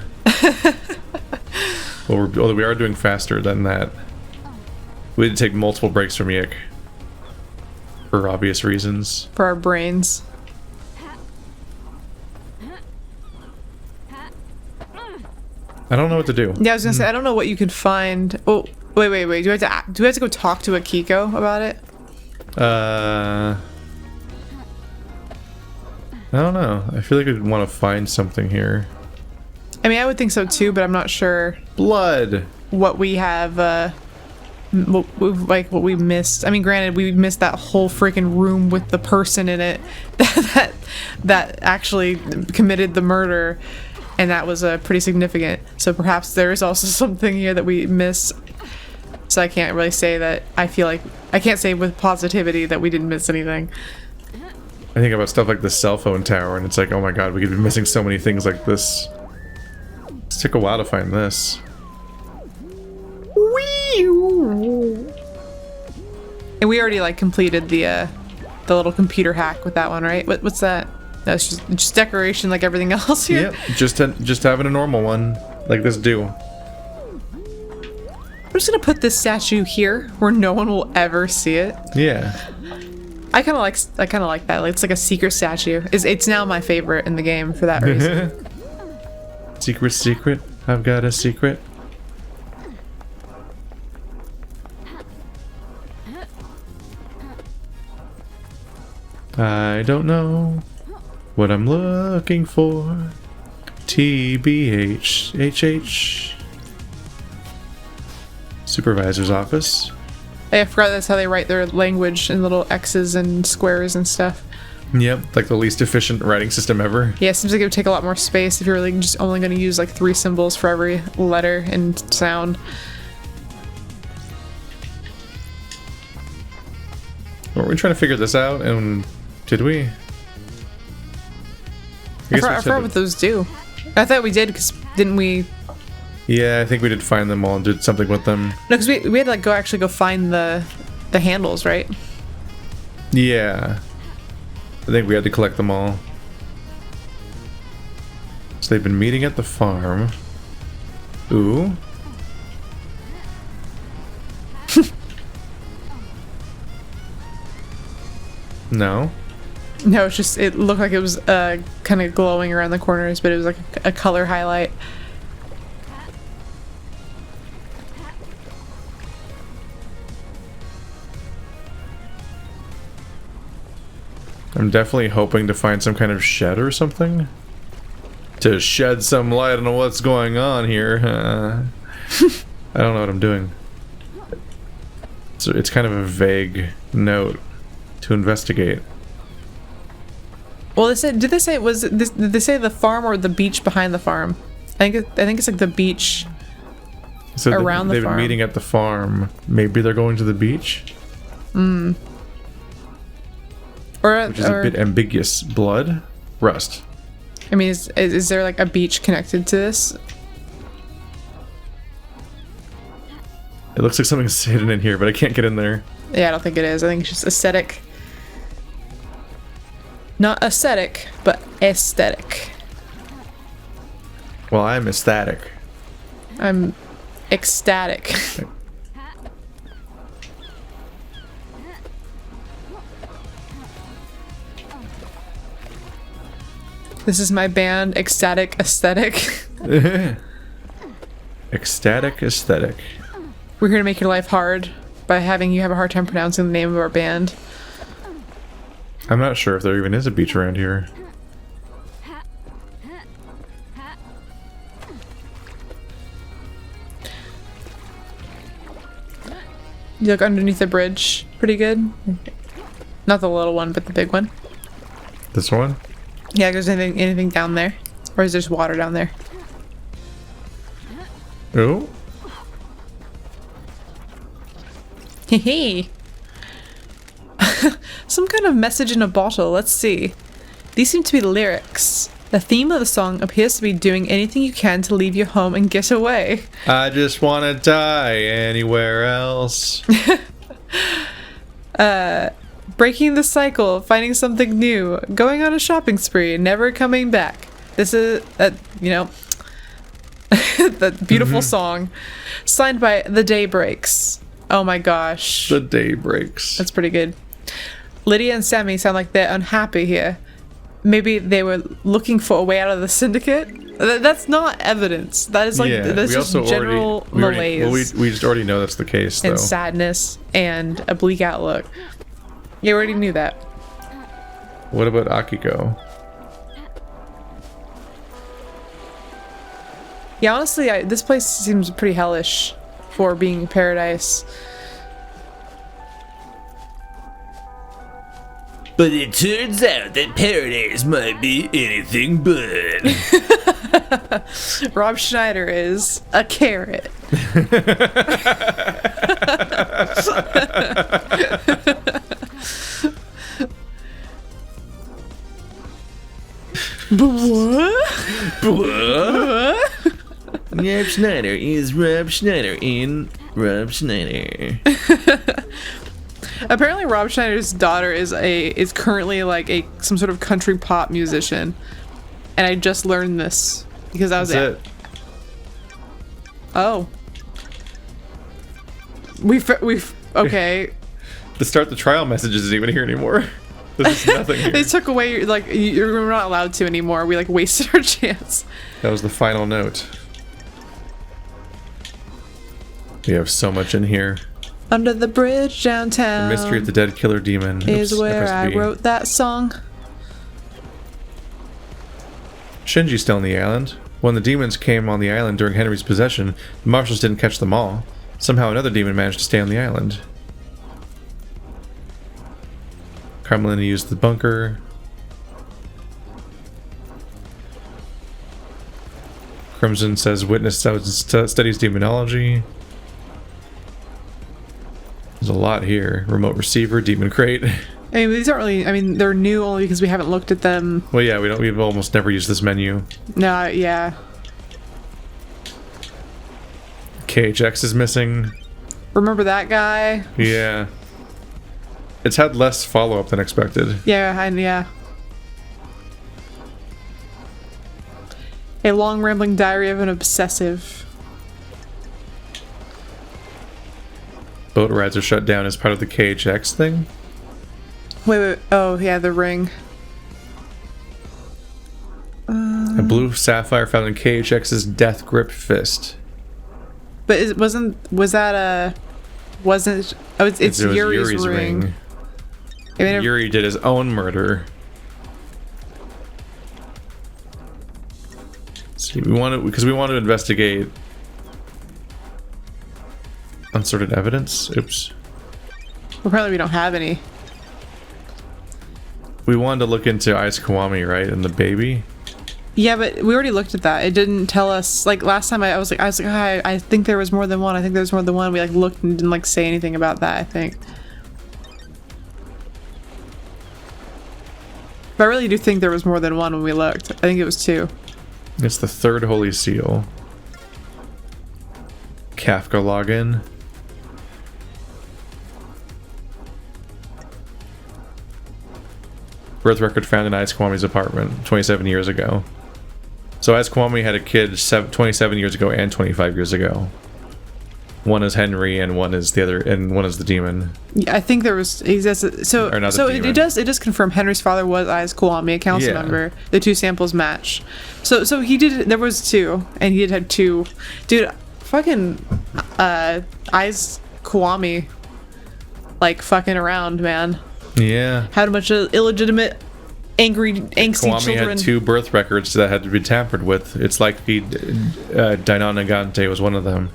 S1: Well, we are doing faster than that. We had to take multiple breaks from Yick. For obvious reasons.
S2: For our brains.
S1: I don't know what to do.
S2: Yeah, I was gonna say, I don't know what you could find. Oh, wait. Do we have to go talk to Akiko about it?
S1: I don't know. I feel like I'd want to find something here.
S2: I mean, I would think so too, but I'm not sure
S1: Blood!
S2: what we have, what we missed. I mean, granted, we missed that whole freaking room with the person in it that actually committed the murder, and that was pretty significant. So perhaps there is also something here that we missed. So I can't really say that I feel like I can't say with positivity that we didn't miss anything.
S1: I think about stuff like the cell phone tower, and it's like, oh my god, we could be missing so many things like this. It took a while to find this.
S2: And we already like completed the little computer hack with that one, right? What's that? That's just decoration like everything else here.
S1: Yep, just having a normal one like this do.
S2: I'm just gonna put this statue here where no one will ever see it.
S1: Yeah.
S2: I kind of like that. Like, it's like a secret statue. It's now my favorite in the game for that reason.
S1: Secret. I've got a secret. I don't know what I'm looking for. TBH. Supervisor's office.
S2: Hey, I forgot that's how they write their language in little X's and squares and stuff.
S1: Yep, like the least efficient writing system ever.
S2: Yeah, it seems like it would take a lot more space if you're really just only going to use like 3 symbols for every letter and sound.
S1: Were we trying to figure this out, and did we?
S2: I forgot what those do. I thought we did, because didn't we?
S1: Yeah, I think we did find them all and did something with them.
S2: No, because we had to like go find the handles, right?
S1: Yeah. I think we had to collect them all. So they've been meeting at the farm. Ooh. No.
S2: No, it's just, it looked like it was kind of glowing around the corners, but it was like a color highlight.
S1: I'm definitely hoping to find some kind of shed or something to shed some light on what's going on here. I don't know what I'm doing. So it's kind of a vague note to investigate.
S2: Well, did they say the farm or the beach behind the farm? I think it's like the beach
S1: so
S2: around the farm.
S1: They've been meeting at the farm. Maybe they're going to the beach. Which is a bit ambiguous. Blood? Rust.
S2: I mean, is there like a beach connected to this?
S1: It looks like something's hidden in here, but I can't get in there.
S2: Yeah, I don't think it is. I think it's just aesthetic. Not aesthetic, but aesthetic.
S1: Well, I'm ecstatic.
S2: I'm ecstatic. This is my band, Ecstatic Aesthetic.
S1: Ecstatic Aesthetic.
S2: We're here to make your life hard by having you have a hard time pronouncing the name of our band.
S1: I'm not sure if there even is a beach around here.
S2: You look underneath the bridge pretty good. Not the little one, but the big one.
S1: This one?
S2: Yeah, there's anything down there? Or is there just water down there?
S1: Oh?
S2: Hey. Some kind of message in a bottle. Let's see. These seem to be lyrics. The theme of the song appears to be doing anything you can to leave your home and get away.
S1: I just want to die anywhere else.
S2: Breaking the cycle, finding something new, going on a shopping spree, never coming back. This is, you know, that beautiful song. Signed by The Day Breaks. Oh my gosh.
S1: The Day Breaks.
S2: That's pretty good. Lydia and Sammy sound like they're unhappy here. Maybe they were looking for a way out of the syndicate? That's not evidence. That is like, that's just general malaise.
S1: We just already know that's the case, though.
S2: And sadness and a bleak outlook. You already knew that.
S1: What about Akiko?
S2: Yeah, honestly, this place seems pretty hellish for being paradise.
S5: But it turns out that paradise might be anything but.
S2: Rob Schneider is a carrot.
S5: Rob Schneider is Rob Schneider in Rob Schneider.
S2: Apparently, Rob Schneider's daughter is currently like some sort of country pop musician, and I just learned this because I was
S1: That's it.
S2: Oh, we've okay.
S1: The start the trial message isn't even here anymore. There's nothing here.
S2: They took away like you're not allowed to anymore. We like wasted our chance.
S1: That was the final note. We have so much in here.
S2: Under the bridge downtown.
S1: The mystery of the dead killer demon.
S2: Is
S1: Oops,
S2: where I
S1: FSB.
S2: wrote that song.
S1: Shinji's still on the island. When the demons came on the island during Henry's possession, the marshals didn't catch them all. Somehow another demon managed to stay on the island. Carmelina used the bunker. Crimson says witness studies demonology. There's a lot here. Remote receiver, demon crate.
S2: I mean, these aren't really. I mean, they're new only because we haven't looked at them.
S1: Well, yeah, we've almost never used this menu.
S2: No, yeah.
S1: KHX is missing.
S2: Remember that guy?
S1: Yeah. It's had less follow-up than expected.
S2: Yeah. A long rambling diary of an obsessive.
S1: Boat rides are shut down as part of the KHX thing.
S2: Wait. Oh, yeah, the ring.
S1: A blue sapphire found in KHX's death grip fist.
S2: But it's Yuri's ring. I mean,
S1: Yuri did his own murder. See, we want to investigate unsorted evidence. Oops.
S2: apparently we don't have any.
S1: We wanted to look into Ice Kiwami, right? And the baby.
S2: Yeah, but we already looked at that. It didn't tell us. Like last time, I was like, I think there was more than one. I think there was more than one. We like looked and didn't like say anything about that. I think. But I really do think there was more than one when we looked. I think it was two.
S1: It's the third Holy Seal. Kafka login. Birth record found in Ice Kiwami's apartment 27 years ago. So Ice Kiwami had a kid 27 years ago and 25 years ago. One is Henry and one is the other, and one is the demon.
S2: Yeah, I think there was. It does confirm Henry's father was Ice Kiwami, a council member. The two samples match. So he did. There was two, and he did have two. Dude, fucking Ice Kiwami, like fucking around, man.
S1: Yeah.
S2: Had a bunch of illegitimate, angsty
S1: Kiwami
S2: children.
S1: had two birth records that had to be tampered with. It's like Dainan Nagante was one of them.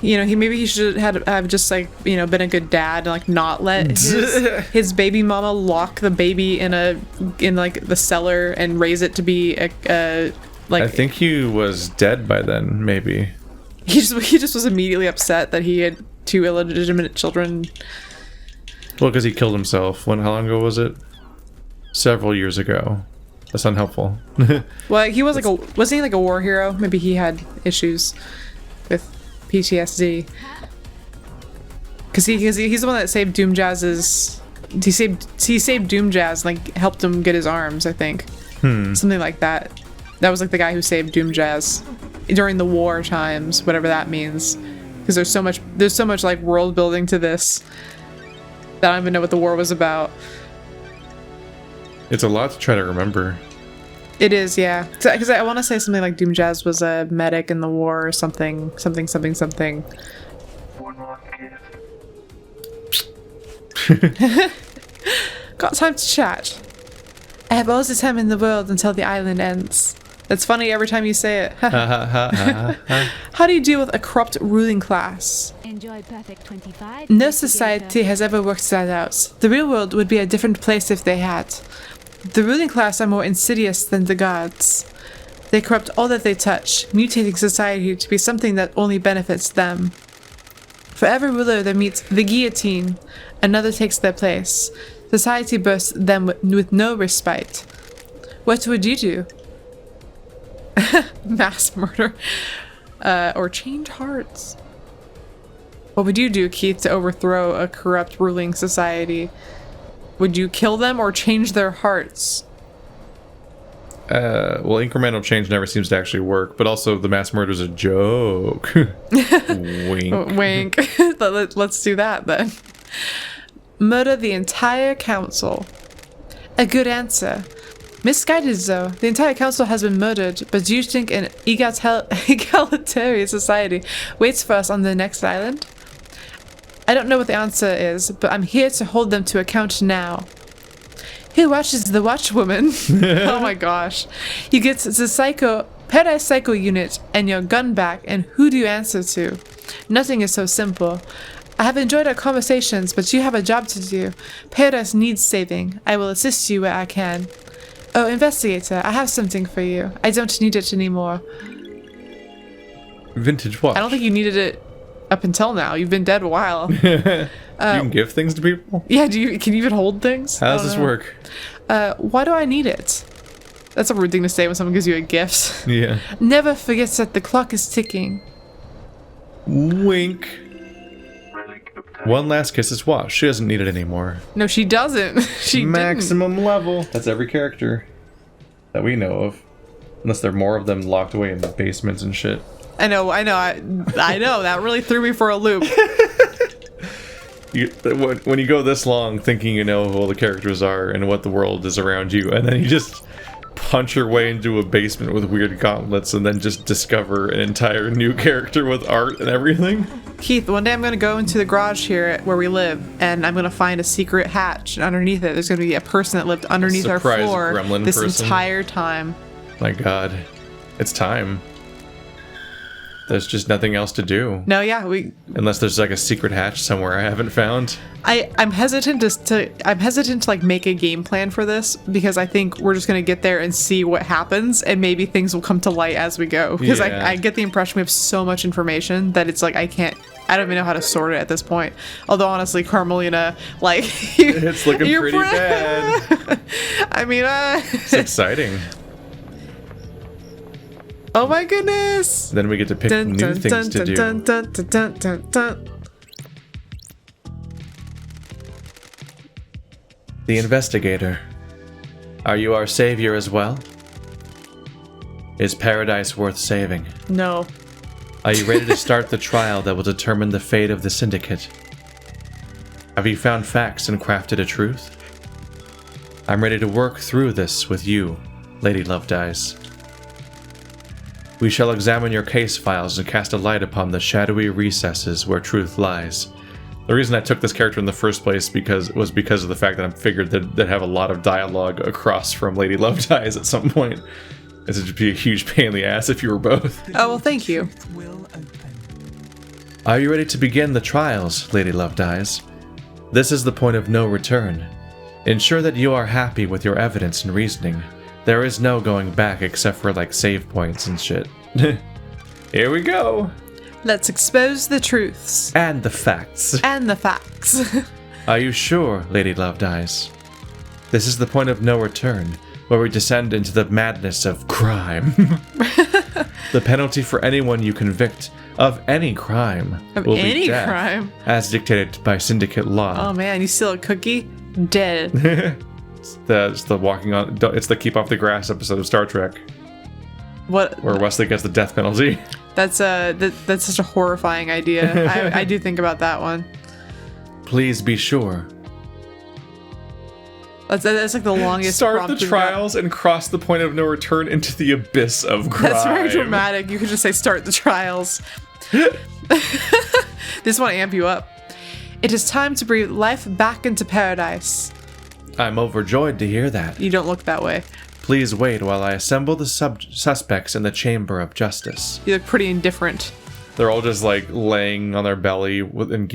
S2: You know, he should have just like, you know, been a good dad and like not let his baby mama lock the baby in like the cellar and raise it to be a like.
S1: I think he was dead by then, maybe.
S2: He just was immediately upset that he had two illegitimate children.
S1: Well, because he killed himself. How long ago was it? Several years ago. That's unhelpful.
S2: Well, he was wasn't he like a war hero? Maybe he had issues with PTSD. Because he's the one that saved Doom Jazz's. He saved Doom Jazz, like helped him get his arms, I think. Something like that. That was like the guy who saved Doom Jazz during the war times, whatever that means. Because there's so much like world building to this that I don't even know what the war was about.
S1: It's a lot to try to remember.
S2: It is, yeah. Because I want to say something like Doom Jazz was a medic in the war or something. Got time to chat. I have all the time in the world until the island ends. That's funny every time you say it. How do you deal with a corrupt ruling class?
S3: Enjoy Perfect 25.
S2: No society has ever worked that out. The real world would be a different place if they had. The ruling class are more insidious than the gods. They corrupt all that they touch, mutating society to be something that only benefits them. For every ruler that meets the guillotine, another takes their place. Society bursts them with no respite. What would you do? Mass murder. Or change hearts. What would you do, Keith, to overthrow a corrupt ruling society? Would you kill them or change their hearts?
S1: Well, incremental change never seems to actually work, but also the mass murder is a joke. Wink.
S2: Wink. Let's do that then. Murder the entire council. A good answer. Misguided though. The entire council has been murdered, but do you think an egalitarian society waits for us on the next island? I don't know what the answer is, but I'm here to hold them to account now. Who watches the watchwoman? Oh my gosh. You get the Paradise Psycho unit and your gun back, and who do you answer to? Nothing is so simple. I have enjoyed our conversations, but you have a job to do. Paradise needs saving. I will assist you where I can. Oh, investigator, I have something for you. I don't need it anymore.
S1: Vintage watch.
S2: I don't think you needed it up until now. You've been dead a while.
S1: You can give things to people?
S2: Yeah, can you even hold things?
S1: How does this work?
S2: Why do I need it? That's a rude thing to say when someone gives you a gift.
S1: Yeah.
S2: Never forget that the clock is ticking.
S1: Wink. One last kiss is washed. She doesn't need it anymore.
S2: No, she doesn't. She
S1: Maximum level. That's every character that we know of. Unless there are more of them locked away in the basements and shit.
S2: I know. I know. That really threw me for a loop.
S1: When you go this long thinking you know who all the characters are and what the world is around you, and then you just punch your way into a basement with weird gauntlets and then just discover an entire new character with art and everything.
S2: Keith, one day I'm going to go into the garage here where we live, and I'm going to find a secret hatch, and underneath it there's going to be a person that lived underneath our floor this entire time.
S1: My god. It's time. There's just nothing else to do.
S2: No, yeah,
S1: unless there's like a secret hatch somewhere I haven't found.
S2: I'm hesitant to like make a game plan for this because I think we're just gonna get there and see what happens, and maybe things will come to light as we go. Because I get the impression we have so much information that it's like I don't even know how to sort it at this point. Although honestly, Carmelina, like
S1: it's looking pretty bad.
S2: I mean,
S1: it's exciting.
S2: Oh my goodness!
S1: Then we get to pick new things to do. The investigator. Are you our savior as well? Is paradise worth saving?
S2: No.
S1: Are you ready to start the trial that will determine the fate of the syndicate? Have you found facts and crafted a truth? I'm ready to work through this with you, Lady Lovedeyes. We shall examine your case files and cast a light upon the shadowy recesses where truth lies. The reason I took this character in the first place was because of the fact that I figured that they'd have a lot of dialogue across from Lady Lovedeyes at some point. This would be a huge pain in the ass if you were both.
S2: Oh, well, thank you.
S1: Are you ready to begin the trials, Lady Lovedeyes? This is the point of no return. Ensure that you are happy with your evidence and reasoning. There is no going back except for like save points and shit. Here we go.
S2: Let's expose the truths.
S1: And the facts.
S2: And the facts.
S1: Are you sure, Lady Lovedeyes? This is the point of no return, where we descend into the madness of crime. The penalty for anyone you convict of any crime will be death,
S2: crime?
S1: As dictated by syndicate law.
S2: Oh man, you steal a cookie? Dead.
S1: It's the walking on. It's the keep off the grass episode of Star Trek.
S2: What?
S1: Where Wesley gets the death penalty.
S2: That's such a horrifying idea. I do think about that one.
S1: Please be sure.
S2: That's like the longest.
S1: Start the trials and cross the point of no return into the abyss of crime.
S2: That's very dramatic. You could just say start the trials. This want to amp you up. It is time to breathe life back into paradise.
S1: I'm overjoyed to hear that.
S2: You don't look that way.
S1: Please wait while I assemble the suspects in the chamber of justice.
S2: You look pretty indifferent.
S1: They're all just like laying on their belly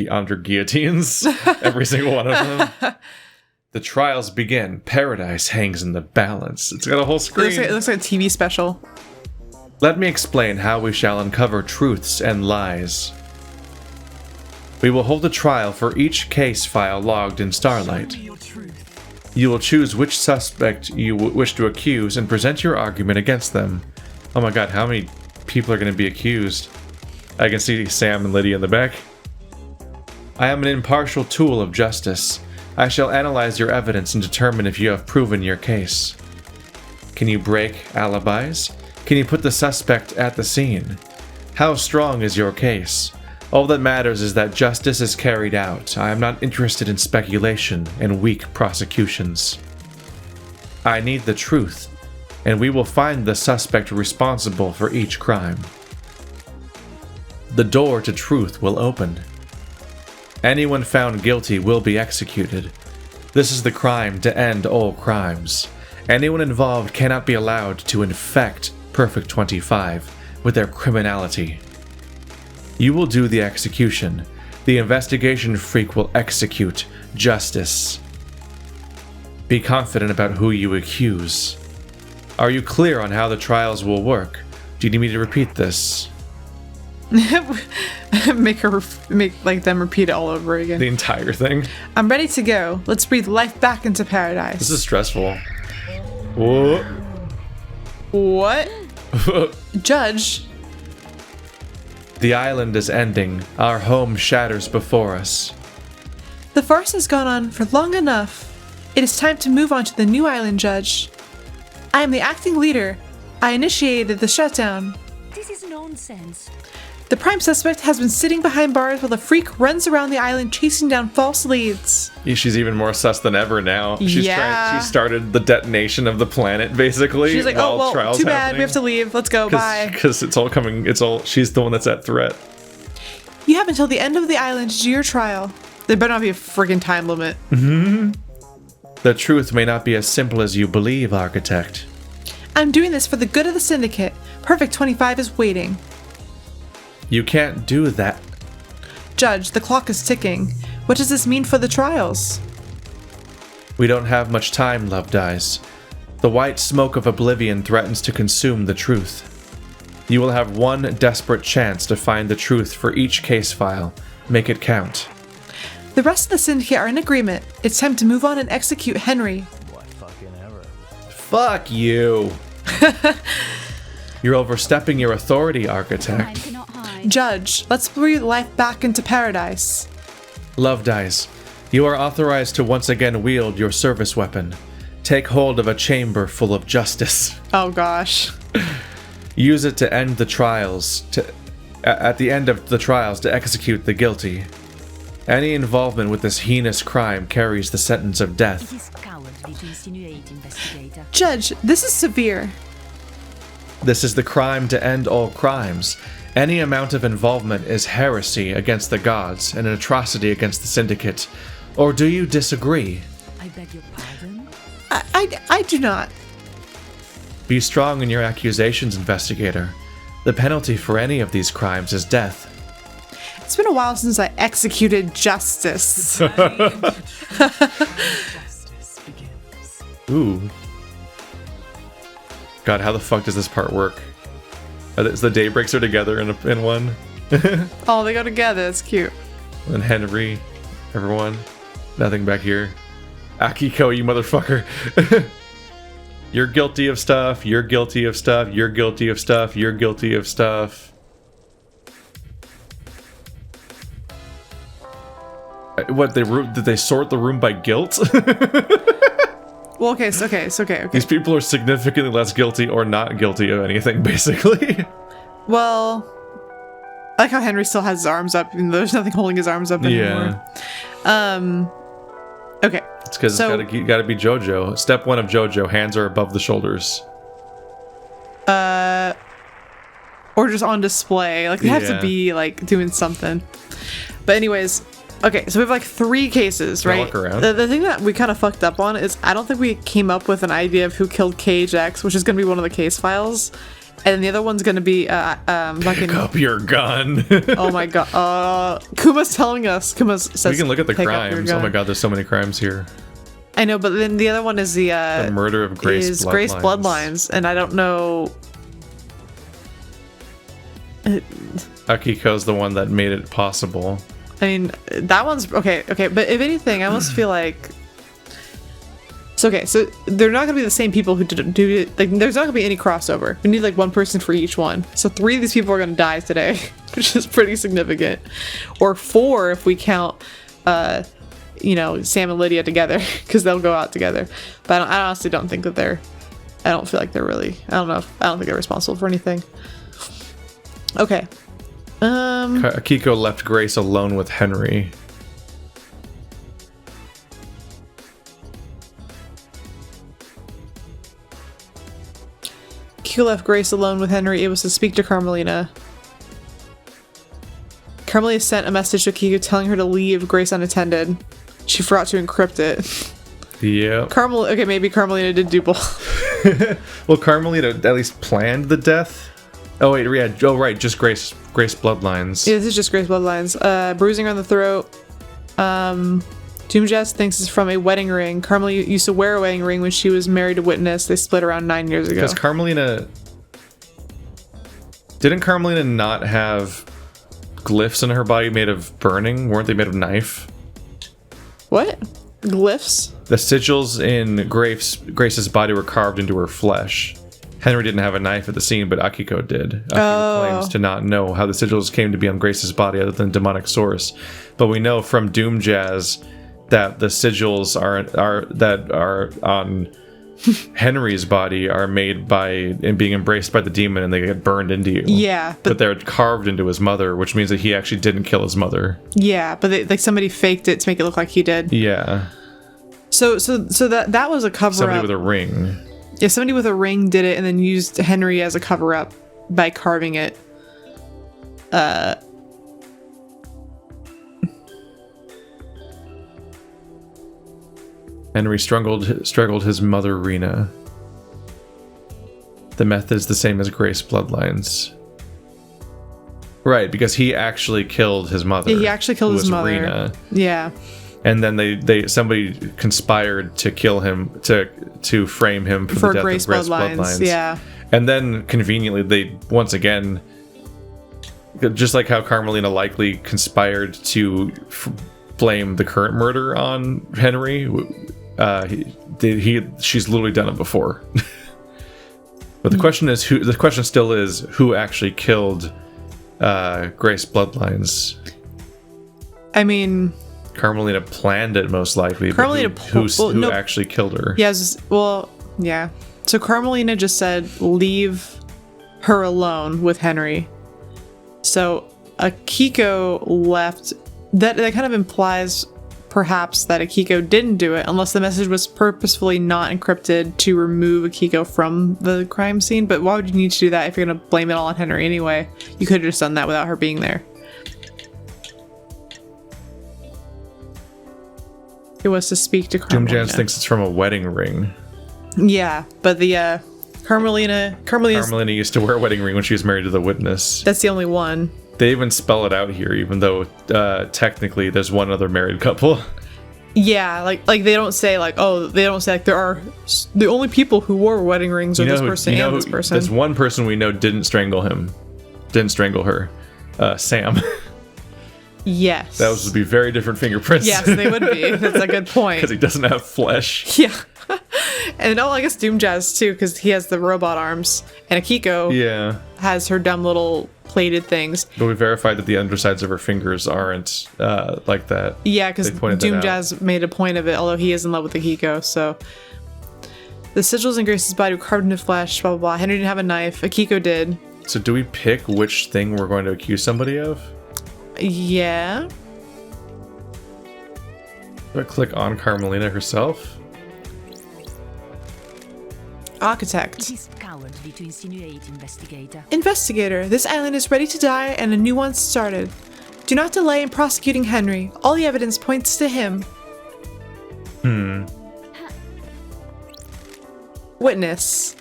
S1: under guillotines. Every single one of them. The trials begin. Paradise hangs in the balance. It's got a whole screen.
S2: It looks like a TV special.
S1: Let me explain how we shall uncover truths and lies. We will hold a trial for each case file logged in Starlight. You will choose which suspect you wish to accuse and present your argument against them. Oh my god, how many people are going to be accused? I can see Sam and Lydia in the back. I am an impartial tool of justice. I shall analyze your evidence and determine if you have proven your case. Can you break alibis? Can you put the suspect at the scene? How strong is your case? All that matters is that justice is carried out. I am not interested in speculation and weak prosecutions. I need the truth, and we will find the suspect responsible for each crime. The door to truth will open. Anyone found guilty will be executed. This is the crime to end all crimes. Anyone involved cannot be allowed to infect Perfect 25 with their criminality. You will do the execution. The investigation freak will execute justice. Be confident about who you accuse. Are you clear on how the trials will work? Do you need me to repeat this?
S2: make them repeat it all over again.
S1: The entire thing?
S2: I'm ready to go. Let's breathe life back into paradise.
S1: This is stressful. Whoa.
S2: What? Judge?
S1: The island is ending. Our home shatters before us.
S2: The farce has gone on for long enough. It is time to move on to the new island, Judge. I am the acting leader. I initiated the shutdown.
S3: This is nonsense.
S2: The prime suspect has been sitting behind bars while the freak runs around the island chasing down false leads.
S1: Yeah, she's even more sus than ever now. She started the detonation of the planet, basically.
S2: She's like, oh, well, too bad, we have to leave. Let's go, bye.
S1: Because she's the one that's at threat.
S2: You have until the end of the island to do your trial. There better not be a friggin' time limit.
S1: The truth may not be as simple as you believe, Architect.
S2: I'm doing this for the good of the Syndicate. Perfect 25 is waiting.
S1: You can't do that.
S2: Judge, the clock is ticking. What does this mean for the trials?
S1: We don't have much time, Loved Eyes. The white smoke of oblivion threatens to consume the truth. You will have one desperate chance to find the truth for each case file. Make it count.
S2: The rest of the Syndicate are in agreement. It's time to move on and execute Henry.
S5: What fucking ever.
S1: Fuck you. You're overstepping your authority, Architect.
S3: Cannot hide.
S2: Judge, let's breathe life back into paradise.
S1: Loved Eyes, you are authorized to once again wield your service weapon. Take hold of a chamber full of justice.
S2: Oh gosh.
S1: Use it to end the trials, at the end of the trials to execute the guilty. Any involvement with this heinous crime carries the sentence of
S3: It
S1: death.
S3: is cowardly to insinuate, investigator.
S2: Judge, this is severe.
S1: This is the crime to end all crimes. Any amount of involvement is heresy against the gods and an atrocity against the Syndicate. Or do you disagree?
S3: I beg your pardon?
S2: I do not.
S1: Be strong in your accusations, investigator. The penalty for any of these crimes is death.
S2: It's been a while since I executed justice.
S5: Justice begins.
S1: Ooh. God, how the fuck does this part work? The daybreaks are together in one.
S2: Oh, they go together. It's cute.
S1: And Henry, everyone. Nothing back here. Akiko, you motherfucker. You're guilty of stuff. You're guilty of stuff. You're guilty of stuff. You're guilty of stuff. What, did they sort the room by guilt?
S2: Well, okay.
S1: These people are significantly less guilty or not guilty of anything, basically.
S2: Well, I like how Henry still has his arms up, even though there's nothing holding his arms up anymore.
S1: Yeah.
S2: Okay.
S1: It's because it's gotta be JoJo. Step 1 of JoJo, hands are above the shoulders.
S2: Or just on display. Like, they have to be, like, doing something. But anyways, okay, so we have, like, 3 cases, right?
S1: Walk around.
S2: The thing that we kind of fucked up on is I don't think we came up with an idea of who killed KHX, which is going to be one of the case files. And then the other one's going to be,
S1: Pick up your gun.
S2: Oh my god. Kuma's telling us. Kuma says
S1: We can look at the
S2: pick up your
S1: crimes. Oh
S2: gun.
S1: my god, there's so many crimes here.
S2: I know, but then the other one is the
S1: murder of Grace
S2: Bloodlines, and I don't know.
S1: Akiko's the one that made it possible.
S2: I mean, that one's okay, but if anything, I almost feel like So okay, so they're not gonna be the same people who do it. Like, there's not gonna be any crossover. We need like one person for each one. So 3 of these people are gonna die today, which is pretty significant. Or 4 if we count, you know, Sam and Lydia together, because they'll go out together. But I honestly don't think that they're. I don't feel like they're really. I don't know. I don't think they're responsible for anything. Okay.
S1: Akiko left Grace alone with Henry.
S2: Akiko left Grace alone with Henry. It was to speak to Carmelina. Carmelina sent a message to Akiko telling her to leave Grace unattended. She forgot to encrypt it.
S1: Yeah.
S2: Okay, maybe Carmelina did do both.
S1: Well, Carmelina at least planned the death. Oh wait, yeah. Oh right, just Grace bloodlines.
S2: Yeah, this is just Grace bloodlines. Bruising on the throat. Doomjazz thinks it's from a wedding ring. Carmelina used to wear a wedding ring when she was married to Witness. They split around 9 years ago.
S1: Because didn't Carmelina not have glyphs in her body made of burning? Weren't they made of knife?
S2: What? Glyphs?
S1: The sigils in Grace's body were carved into her flesh. Henry didn't have a knife at the scene, but Akiko did. Akiko claims to not know how the sigils came to be on Grace's body other than demonic source. But we know from Doomjazz that the sigils that are on Henry's body are made by and being embraced by the demon, and they get burned into you.
S2: Yeah,
S1: but they're carved into his mother, which means that he actually didn't kill his mother.
S2: Yeah, but like somebody faked it to make it look like he did.
S1: Yeah.
S2: So that was a cover-up.
S1: Somebody with a ring.
S2: Yeah, somebody with a ring did it and then used Henry as a cover-up by carving it.
S1: Henry strangled his mother, Rena. The method is the same as Grace bloodlines. Right, because he actually killed his mother.
S2: Yeah, he actually killed his mother.
S1: Rena.
S2: Yeah.
S1: And then somebody conspired to kill him to frame him for the death
S2: Grace
S1: of Grace bloodlines.
S2: Yeah.
S1: And then conveniently they once again, just like how Carmelina likely conspired to blame the current murder on Henry, she's literally done it before. But the question is who actually killed Grace bloodlines?
S2: I mean,
S1: Carmelina planned it most likely.
S2: Carmelina
S1: who actually killed her?
S2: Yes. Well, yeah. So Carmelina just said leave her alone with Henry. So Akiko left. That kind of implies perhaps that Akiko didn't do it, unless the message was purposefully not encrypted to remove Akiko from the crime scene. But why would you need to do that if you're gonna blame it all on Henry anyway? You could have just done that without her being there. It was to speak to Carmelina.
S1: Doomjazz thinks it's from a wedding ring.
S2: Yeah, but the Carmelina
S1: used to wear a wedding ring when she was married to the Witness.
S2: That's the only one.
S1: They even spell it out here, even though technically there's one other married couple.
S2: Yeah, like they don't say like there are the only people who wore wedding rings are this person and this person.
S1: There's one person we know didn't strangle her. Sam.
S2: Yes.
S1: Those would be very different fingerprints.
S2: Yes, they would be. That's a good point.
S1: Because he doesn't have flesh.
S2: Yeah. And I guess Doomjazz too, because he has the robot arms, and Akiko has her dumb little plated things.
S1: But we verified that the undersides of her fingers aren't like that.
S2: Yeah, because Doomjazz made a point of it, although he is in love with Akiko. So the sigils in Grace's body were carved into flesh. Blah blah blah. Henry didn't have a knife. Akiko did.
S1: So do we pick which thing we're going to accuse somebody of?
S2: Yeah.
S1: Do I click on Carmelina herself?
S2: Architect.
S3: It is cowardly to insinuate, investigator.
S2: Investigator, this island is ready to die and a new one started. Do not delay in prosecuting Henry. All the evidence points to him. Witness.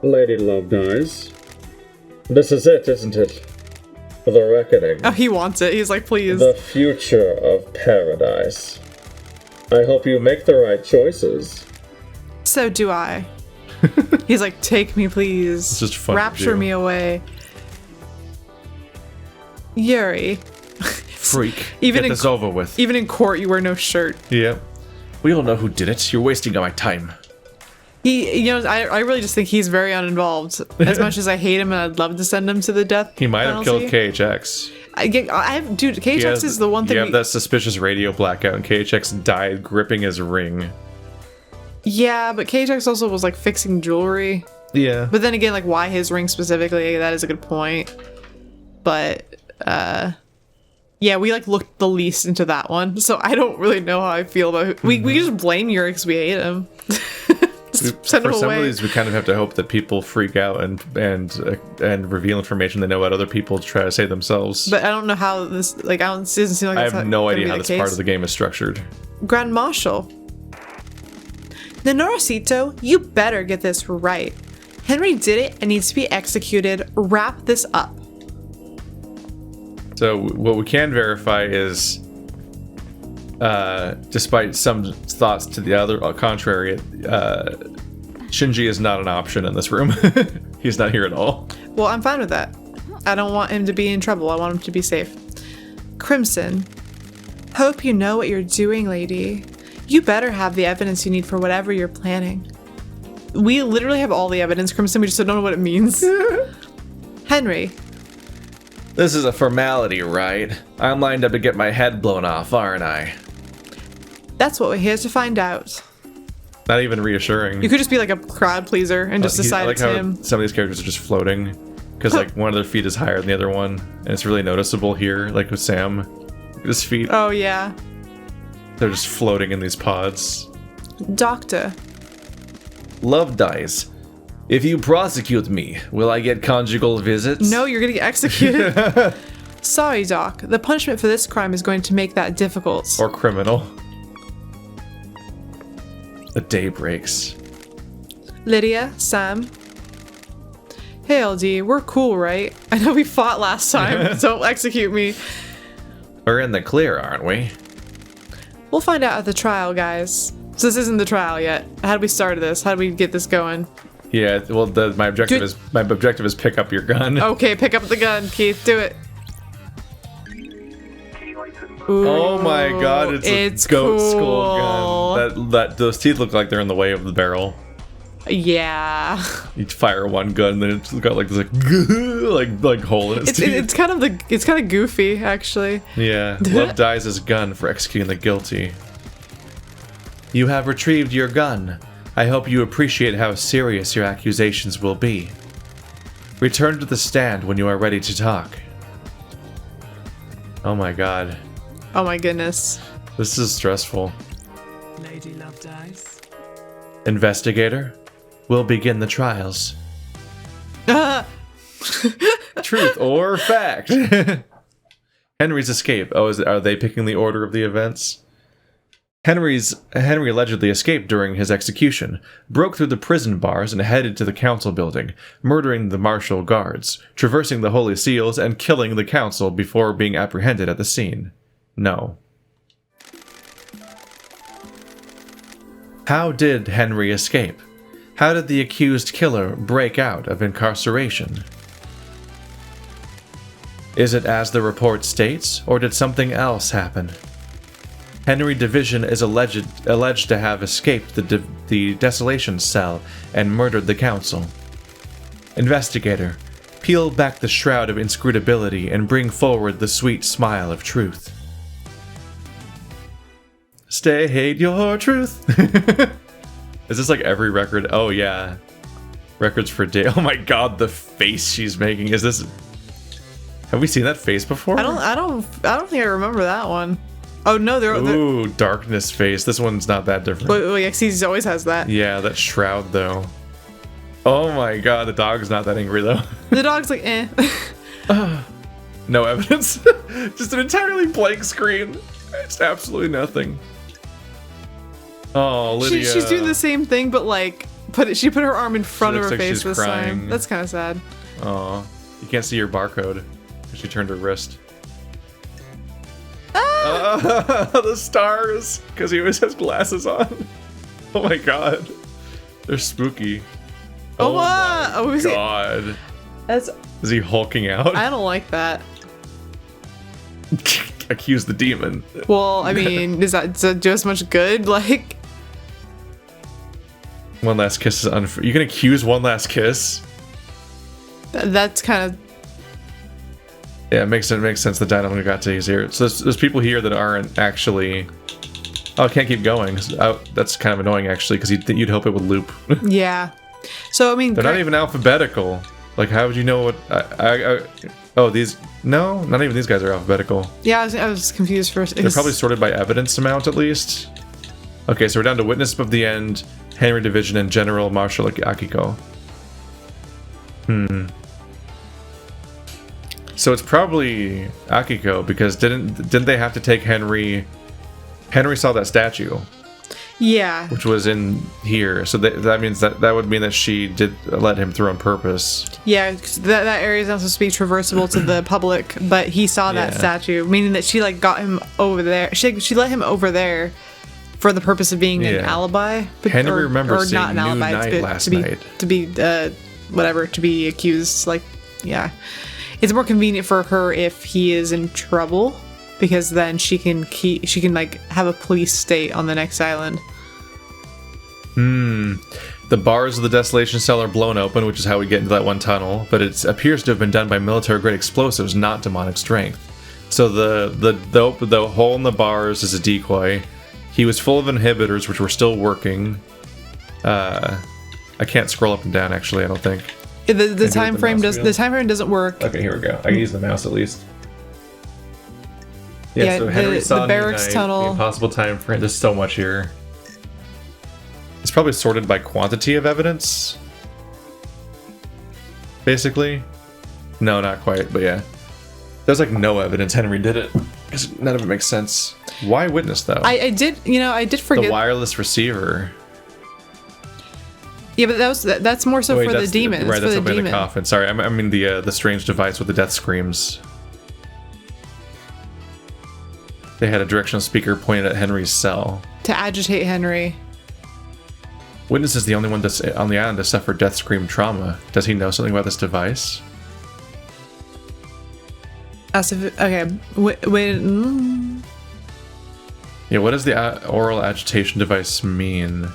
S4: Lady Lovedoys. This is it, isn't it? The reckoning.
S2: Oh, he wants it. He's like, please.
S4: The future of paradise. I hope you make the right choices.
S2: So do I. He's like, take me, please.
S1: It's just fun.
S2: Rapture me away. Yuri.
S1: Freak.
S2: Get
S1: this over with.
S2: Even in court, you wear no shirt.
S1: Yep. We all know who did it. You're wasting my time.
S2: I really just think he's very uninvolved. As much as I hate him and I'd love to send him to the death
S1: He might have killed
S2: penalty.
S1: KHX.
S2: Dude, KHX is the one thing.
S1: You have that suspicious radio blackout, and KHX died gripping his ring.
S2: Yeah, but KHX also was like fixing jewelry.
S1: Yeah.
S2: But then again, like why his ring specifically? That is a good point. But yeah, we like looked the least into that one, so I don't really know how I feel about. We just blame Yuri because we hate him. Send him
S1: For some
S2: away.
S1: of these, we kind of have to hope that people freak out and reveal information they know what other people try to say themselves.
S2: But I don't know how this. Like, it doesn't seem like
S1: I
S2: that's
S1: have no
S2: gonna
S1: idea
S2: be
S1: how
S2: the
S1: this
S2: case.
S1: part of the game is structured.
S2: Grand Marshal. Nonorosito, you better get this right. Henry did it and needs to be executed. Wrap this up.
S1: So what we can verify is, despite some thoughts to the other contrary, Shinji is not an option in this room. He's not here at all.
S2: Well, I'm fine with that. I don't want him to be in trouble. I want him to be safe. Crimson. Hope you know what you're doing, lady. You better have the evidence you need for whatever you're planning. We literally have all the evidence, Crimson. We just don't know what it means. Henry.
S1: This is a formality, right? I'm lined up to get my head blown off, aren't I?
S2: That's what we're here to find out.
S1: Not even reassuring.
S2: You could just be like a crowd pleaser and just decide
S1: I like
S2: it's
S1: how
S2: him.
S1: some of these characters are just floating. Because like one of their feet is higher than the other one. And it's really noticeable here, like with Sam. His feet,
S2: Oh, yeah.
S1: they're just floating in these pods.
S2: Doctor.
S1: Love dies. If you prosecute me, will I get conjugal visits?
S2: No, you're gonna get executed. Sorry, Doc. The punishment for this crime is going to make that difficult.
S1: Or criminal. The day breaks.
S2: Lydia, Sam. Hey, LD, we're cool, right? I know we fought last time. Don't execute me.
S1: We're in the clear, aren't we?
S2: We'll find out at the trial, guys. So this isn't the trial yet. How do we start this? How do we get this going?
S1: Yeah, well, my objective is pick up your gun.
S2: Okay, pick up the gun, Keith. Do it. Ooh,
S1: Oh my god, it's a goat
S2: cool.
S1: skull gun. Those teeth look like they're in the way of the barrel.
S2: Yeah.
S1: You fire one gun, then it's got like this like hole in its teeth.
S2: It's kind of goofy, actually.
S1: Yeah, love dies as gun for executing the guilty. You have retrieved your gun. I hope you appreciate how serious your accusations will be. Return to the stand when you are ready to talk. Oh my god.
S2: Oh my goodness.
S1: This is stressful.
S3: Lady Love dies.
S1: Investigator, we'll begin the trials. Truth or fact? Henry's escape. Oh, are they picking the order of the events? Henry allegedly escaped during his execution, broke through the prison bars and headed to the council building, murdering the martial guards, traversing the holy seals, and killing the council before being apprehended at the scene. No. How did Henry escape? How did the accused killer break out of incarceration? Is it as the report states, or did something else happen? Henry Division is alleged to have escaped the desolation cell and murdered the council. Investigator, peel back the shroud of inscrutability and bring forward the sweet smile of truth. State your truth. Is this like every record? Oh yeah. Records for day. Oh my god, the face she's making. Is this... Have we seen that face before?
S2: I don't think I remember that one. Oh no, they're
S1: Ooh, darkness face. This one's not that different.
S2: well, yeah, he always has that.
S1: Yeah, that shroud though. Oh my god, the dog's not that angry though.
S2: The dog's like, eh.
S1: No evidence. Just an entirely blank screen. It's absolutely nothing. Oh, Lydia.
S2: She's doing the same thing, but like, she put her arm in front of
S1: looks
S2: her
S1: like
S2: face
S1: she's
S2: this
S1: crying.
S2: time. That's kind of sad.
S1: Aw. You can't see your barcode. She turned her wrist. The stars! Because he always has glasses on. Oh my god. They're spooky.
S2: Oh, what?
S1: my
S2: Oh, is it-
S1: god.
S2: That's.
S1: Is he hulking out?
S2: I don't like that.
S1: accuse the demon.
S2: Well, I mean, does that do as much good? Like,
S1: One last kiss is unfair. You can accuse one last kiss?
S2: that's kind of...
S1: Yeah, it makes sense. The dynamic got to use here. So there's people here that aren't actually. Oh, I can't keep going. Oh, that's kind of annoying actually, because you'd hope it would loop.
S2: Yeah. So I mean,
S1: They're not even alphabetical. Like, how would you know what? Oh, these. No, not even these guys are alphabetical.
S2: Yeah, I was confused first.
S1: They're probably sorted by evidence amount at least. Okay, so we're down to Witness of the End, Henry Division, and General Marshal Akiko. So it's probably Akiko, because didn't they have to take Henry? Henry saw that statue,
S2: Yeah.
S1: which was in here. So that means that would mean that she did let him through on purpose.
S2: Yeah, 'cause that area is not supposed to be traversable to the public, but he saw that
S1: Yeah.
S2: statue, meaning that she like got him over there. She let him over there for the purpose of being an
S1: Yeah.
S2: alibi.
S1: Henry remembers seeing
S2: not an
S1: New
S2: alibi,
S1: Night last
S2: to be,
S1: night.
S2: To be whatever, to be accused. Like, yeah, it's more convenient for her if he is in trouble, because then she can like have a police state on the next island.
S1: The bars of the Desolation Cell are blown open, which is how we get into that one tunnel, but it appears to have been done by military-grade explosives, not demonic strength. So the hole in the bars is a decoy. He was full of inhibitors, which were still working. I can't scroll up and down, actually, I don't think.
S2: The time frame doesn't work.
S1: Okay, here we go. I can use the mouse at least.
S2: Yeah,
S1: so Henry saw
S2: the
S1: New
S2: barracks
S1: Night,
S2: tunnel.
S1: the impossible time frame. There's so much here. It's probably sorted by quantity of evidence. Basically. No, not quite, but yeah. There's like no evidence Henry did it, because none of it makes sense. Why witness though?
S2: I did forget
S1: the wireless receiver.
S2: Yeah, but that's more so for the demons.
S1: Right,
S2: for
S1: that's
S2: the
S1: opening the
S2: demon.
S1: coffin. Sorry, I mean the strange device with the death screams. They had a directional speaker pointed at Henry's cell.
S2: To agitate Henry.
S1: Witness is the only one on the island to suffer death scream trauma. Does he know something about this device?
S2: Okay.
S1: Yeah, what does the oral agitation device mean?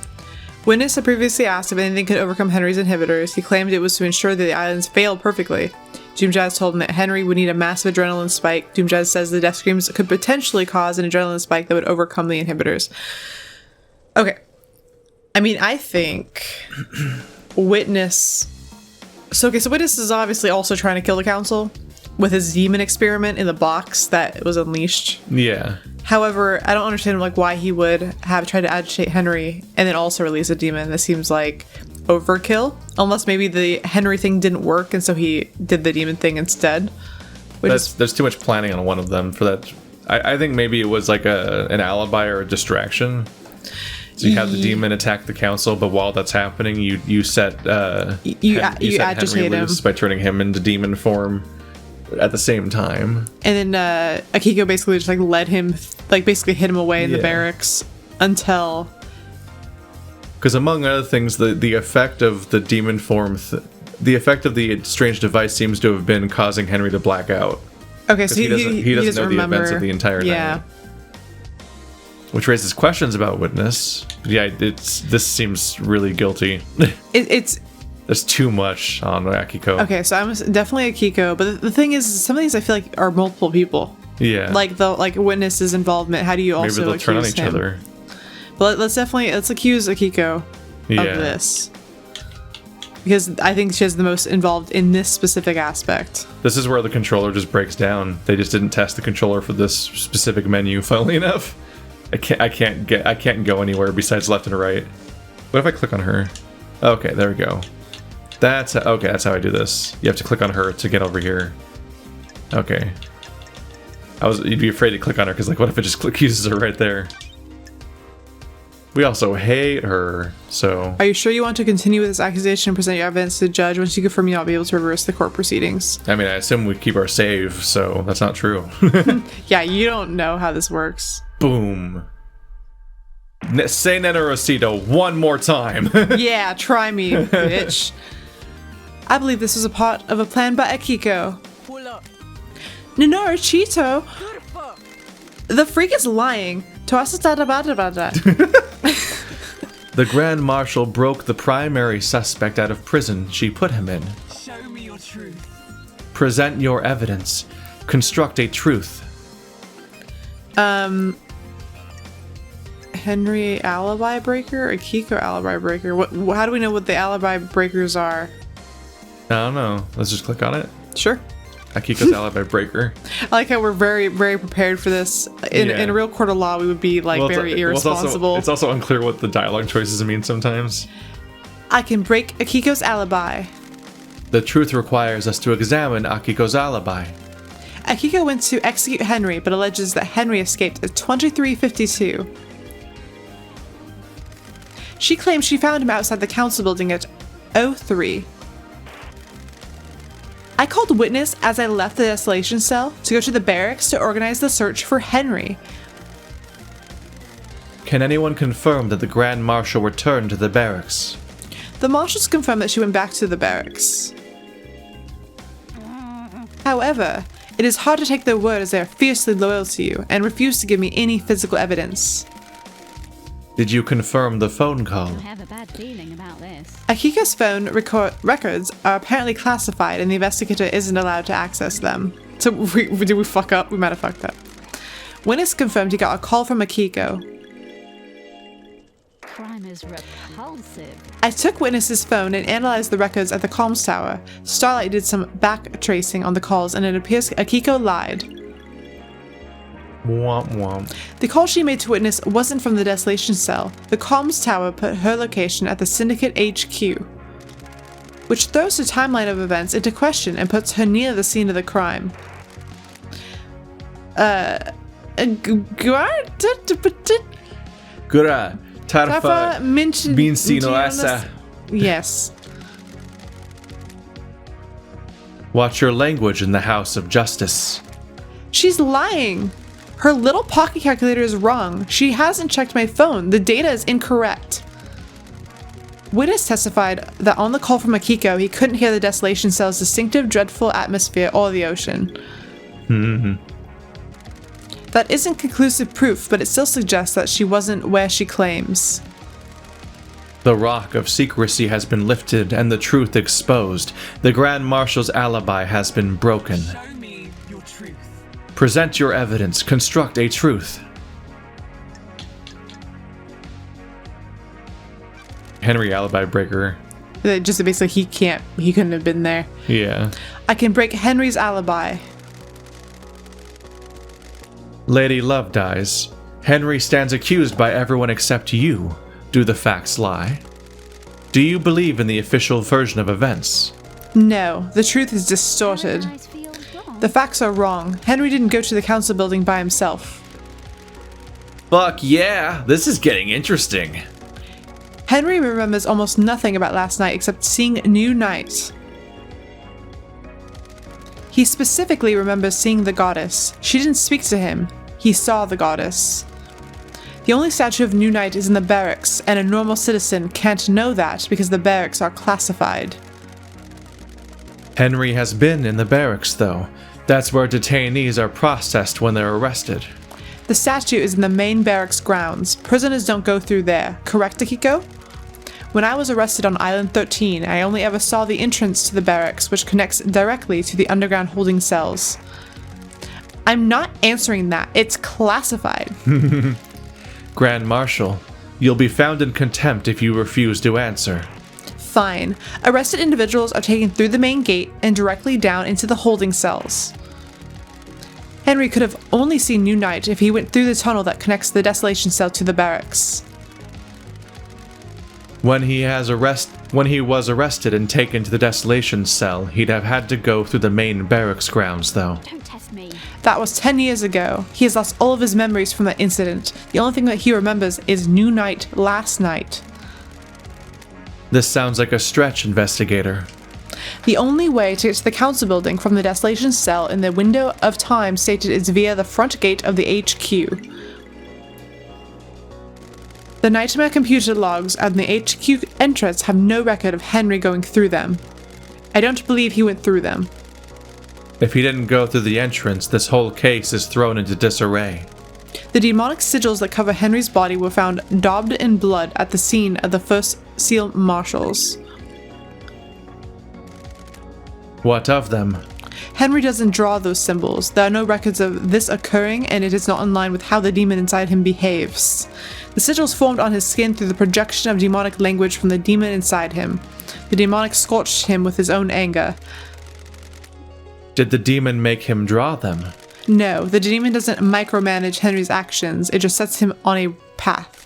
S2: Witness had previously asked if anything could overcome Henry's inhibitors. He claimed it was to ensure that the islands failed perfectly. Doomjazz told him that Henry would need a massive adrenaline spike. Doomjazz says the death screams could potentially cause an adrenaline spike that would overcome the inhibitors. Okay. I mean, I think Witness... So Witness is obviously also trying to kill the council with his demon experiment in the box that was unleashed.
S1: Yeah.
S2: However, I don't understand like why he would have tried to agitate Henry and then also release a demon. This seems like overkill. Unless maybe the Henry thing didn't work and so he did the demon thing instead.
S1: There's too much planning on one of them for that. I think maybe it was like an alibi or a distraction. So you have the demon attack the council, but while that's happening, you set
S2: you agitate
S1: Henry loose
S2: him
S1: by turning him into demon form at the same time.
S2: And then Akiko basically just like led him, like basically hid him away in the
S1: Yeah.
S2: barracks until...
S1: Because among other things, the effect of the demon form, the effect of the strange device seems to have been causing Henry to black out.
S2: Okay, so
S1: He doesn't know
S2: remember
S1: the events of the entire night. Which raises questions about Witness. Yeah, this seems really guilty.
S2: It's
S1: There's too much on Akiko.
S2: okay. So I'm definitely Akiko, but the thing is, some of these I feel like are multiple people.
S1: Yeah.
S2: Like the Witness's involvement. How do you also
S1: maybe they'll turn on
S2: accuse
S1: each
S2: him?
S1: other.
S2: But let's accuse Akiko of this, because I think she is the most involved in this specific aspect.
S1: This is where the controller just breaks down. They just didn't test the controller for this specific menu. Funnily enough, I can't go anywhere besides left and right. What if I click on her? Okay, there we go. That's how I do this. You have to click on her to get over here. Okay. You'd be afraid to click on her because like, what if it just uses her right there? We also hate her, so...
S2: Are you sure you want to continue with this accusation and present your evidence to the judge once you confirm you'll not be able to reverse the court proceedings?
S1: I mean, I assume we keep our save, so that's not true.
S2: Yeah, you don't know how this works.
S1: Boom. Say Nena Rosito one more time.
S2: Yeah, try me, bitch. I believe this was a part of a plan by Akiko.
S3: Pull up.
S2: Ninoru Cheeto? The freak is lying.
S1: The Grand Marshal broke the primary suspect out of prison she put him in.
S3: Show me your truth.
S1: Present your evidence. Construct a truth.
S2: Henry alibi breaker? Akiko alibi breaker? How do we know what the alibi breakers are?
S1: I don't know. Let's just click on it.
S2: Sure.
S1: Akiko's alibi breaker.
S2: I like how we're very, very prepared for this. In a real court of law, we would be like very irresponsible.
S1: It's also unclear what the dialogue choices mean sometimes.
S2: I can break Akiko's alibi.
S1: The truth requires us to examine Akiko's alibi.
S2: Akiko went to execute Henry, but alleges that Henry escaped at 2352. She claims she found him outside the council building at 03. I called witness as I left the desolation cell to go to the barracks to organize the search for Henry.
S1: Can anyone confirm that the Grand Marshal returned to the barracks?
S2: The marshals confirmed that she went back to the barracks. However, it is hard to take their word as they are fiercely loyal to you and refuse to give me any physical evidence.
S1: Did you confirm the phone call?
S6: I have a bad feeling about this.
S2: Akiko's phone records are apparently classified and the investigator isn't allowed to access them. So did we fuck up? We might have fucked up. Witness confirmed he got a call from Akiko.
S6: Crime is repulsive.
S2: I took Witness's phone and analyzed the records at the comms tower. Starlight did some back tracing on the calls and it appears Akiko lied.
S1: Womp womp.
S2: The call she made to Witness wasn't from the desolation cell. The comms tower put her location at the Syndicate HQ, which throws the timeline of events into question and puts her near the scene of the crime.
S1: Gura, tarfa, binsino asa.
S2: Yes.
S1: Watch your language in the House of Justice.
S2: She's lying. Her little pocket calculator is wrong. She hasn't checked my phone. The data is incorrect. Witness testified that on the call from Akiko, he couldn't hear the desolation cell's distinctive, dreadful atmosphere or the ocean.
S1: Mm-hmm.
S2: That isn't conclusive proof, but it still suggests that she wasn't where she claims.
S1: The rock of secrecy has been lifted and the truth exposed. The Grand Marshal's alibi has been broken.
S3: Show me your truth.
S1: Present your evidence. Construct a truth. Henry alibi breaker.
S2: Just basically he couldn't have been there.
S1: Yeah.
S2: I can break Henry's alibi.
S1: Lady Love dies. Henry stands accused by everyone except you. Do the facts lie? Do you believe in the official version of events?
S2: No, the truth is distorted.
S6: Paradise feels wrong.
S2: The facts are wrong. Henry didn't go to the council building by himself.
S5: Fuck yeah, this is getting interesting.
S2: Henry remembers almost nothing about last night except seeing New Night. He specifically remembers seeing the goddess. She didn't speak to him. He saw the goddess. The only statue of New Night is in the barracks, and a normal citizen can't know that because the barracks are classified.
S1: Henry has been in the barracks, though. That's where detainees are processed when they're arrested.
S2: The statue is in the main barracks grounds. Prisoners don't go through there. Correct, Akiko? When I was arrested on Island 13, I only ever saw the entrance to the barracks, which connects directly to the underground holding cells. I'm not answering that. It's classified.
S1: Grand Marshal, you'll be found in contempt if you refuse to answer.
S2: Fine. Arrested individuals are taken through the main gate and directly down into the holding cells. Henry could have only seen New Night if he went through the tunnel that connects the desolation cell to the barracks.
S1: When he was arrested and taken to the desolation cell, he'd have had to go through the main barracks grounds, though.
S6: Don't test me.
S2: That was 10 years ago. He has lost all of his memories from that incident. The only thing that he remembers is New Night last night.
S1: This sounds like a stretch, investigator.
S2: The only way to get to the council building from the desolation cell in the window of time stated is via the front gate of the HQ. The Nightmare computer logs and the HQ entrance have no record of Henry going through them. I don't believe he went through them.
S1: If he didn't go through the entrance, this whole case is thrown into disarray.
S2: The demonic sigils that cover Henry's body were found daubed in blood at the scene of the first seal marshals.
S1: What of them?
S2: Henry doesn't draw those symbols. There are no records of this occurring, and it is not in line with how the demon inside him behaves. The sigils formed on his skin through the projection of demonic language from the demon inside him. The demonic scorched him with his own anger.
S1: Did the demon make him draw them?
S2: No, the demon doesn't micromanage Henry's actions, it just sets him on a path.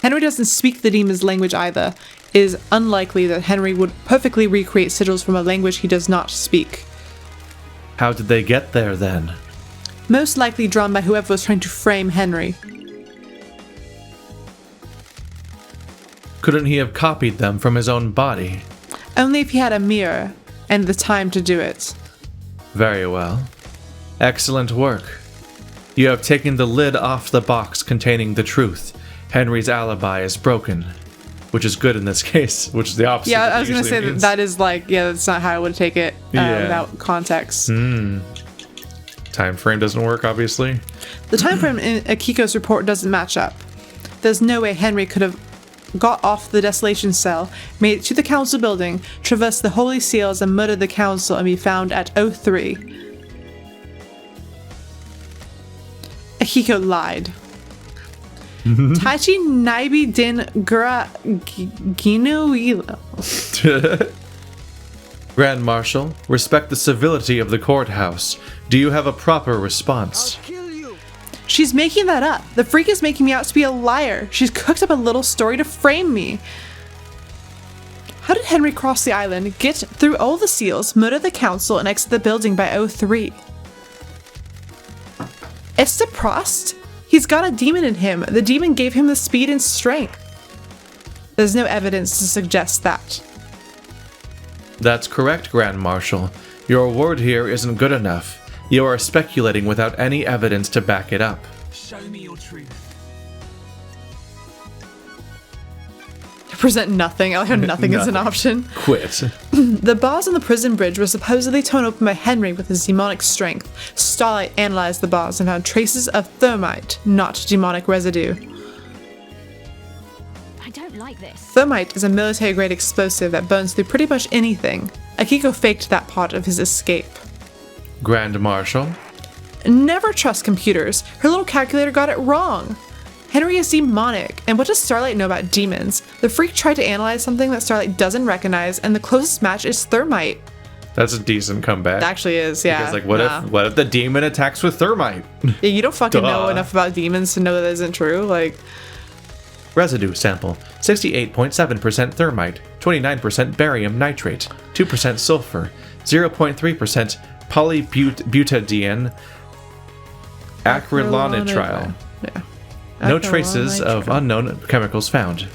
S2: Henry doesn't speak the demon's language either. It is unlikely that Henry would perfectly recreate sigils from a language he does not speak.
S1: How did they get there then?
S2: Most likely drawn by whoever was trying to frame Henry.
S1: Couldn't he have copied them from his own body?
S2: Only if he had a mirror and the time to do it.
S1: Very well. Excellent work. You have taken the lid off the box containing the truth. Henry's alibi is broken. Which is good in this case, which is the opposite.
S2: Yeah, I was going to say that is like, yeah, that's not how I would take it without context.
S1: Time frame doesn't work, obviously.
S2: The time frame in Akiko's report doesn't match up. There's no way Henry could have got off the desolation cell, made it to the council building, traversed the holy seals, and murdered the council and be found at 03. Akiko lied. Taichi Naibi din Gra Ginuilo.
S1: Grand Marshal, respect the civility of the courthouse. Do you have a proper response?
S2: She's making that up. The freak is making me out to be a liar. She's cooked up a little story to frame me. How did Henry cross the island, get through all the seals, murder the council, and exit the building by 03? It's the Prost? He's got a demon in him. The demon gave him the speed and strength. There's no evidence to suggest that.
S1: That's correct, Grand Marshal. Your word here isn't good enough. You are speculating without any evidence to back it up.
S3: Show me your truth.
S2: Present nothing. I like how nothing is an option.
S1: Quit.
S2: The bars on the prison bridge were supposedly torn open by Henry with his demonic strength. Starlight analyzed the bars and found traces of thermite, not demonic residue.
S6: I don't like this.
S2: Thermite is a military-grade explosive that burns through pretty much anything. Akiko faked that part of his escape.
S1: Grand Marshal?
S2: Never trust computers. Her little calculator got it wrong. Henry is demonic, and what does Starlight know about demons? The freak tried to analyze something that Starlight doesn't recognize, and the closest match is thermite.
S1: That's a decent comeback.
S2: It actually is, yeah.
S1: Because, like, what if the demon attacks with thermite?
S2: Yeah, you don't fucking know enough about demons to know that isn't true. Like,
S1: residue sample: 68.7% thermite, 29% barium nitrate, 2% sulfur, 0.3% polybutadiene acrylonitrile.
S2: Yeah.
S1: No traces of unknown chemicals found.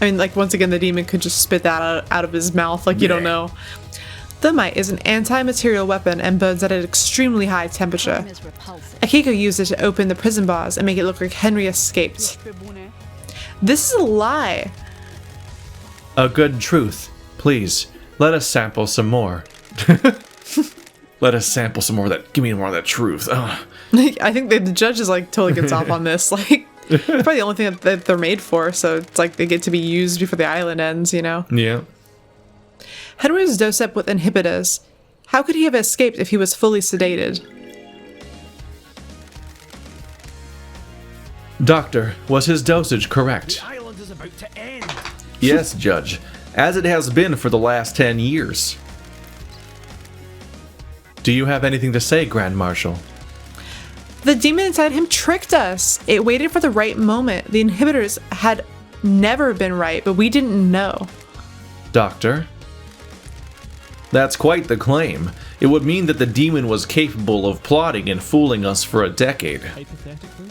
S2: I mean, like, once again, the demon could just spit that out of his mouth. Like, you don't know. Thermite is an anti-material weapon and burns at an extremely high temperature. Akiko used it to open the prison bars and make it look like Henry escaped. This is a lie.
S1: A good truth. Please, let us sample some more. Let us sample some more of that. Give me more of that truth. Ugh.
S2: I think the judge is like totally gets off on this. Like, it's probably the only thing that they're made for. So it's like they get to be used before the island ends, you know?
S1: Yeah.
S2: Henry was dosed up with inhibitors. How could he have escaped if he was fully sedated?
S1: Doctor, was his dosage correct?
S3: The island is about to end.
S1: Yes, Judge. As it has been for the last 10 years. Do you have anything to say, Grand Marshal?
S2: The demon inside him tricked us. It waited for the right moment. The inhibitors had never been right, but we didn't know.
S1: Doctor? That's quite the claim. It would mean that the demon was capable of plotting and fooling us for a decade.
S3: Hypothetically?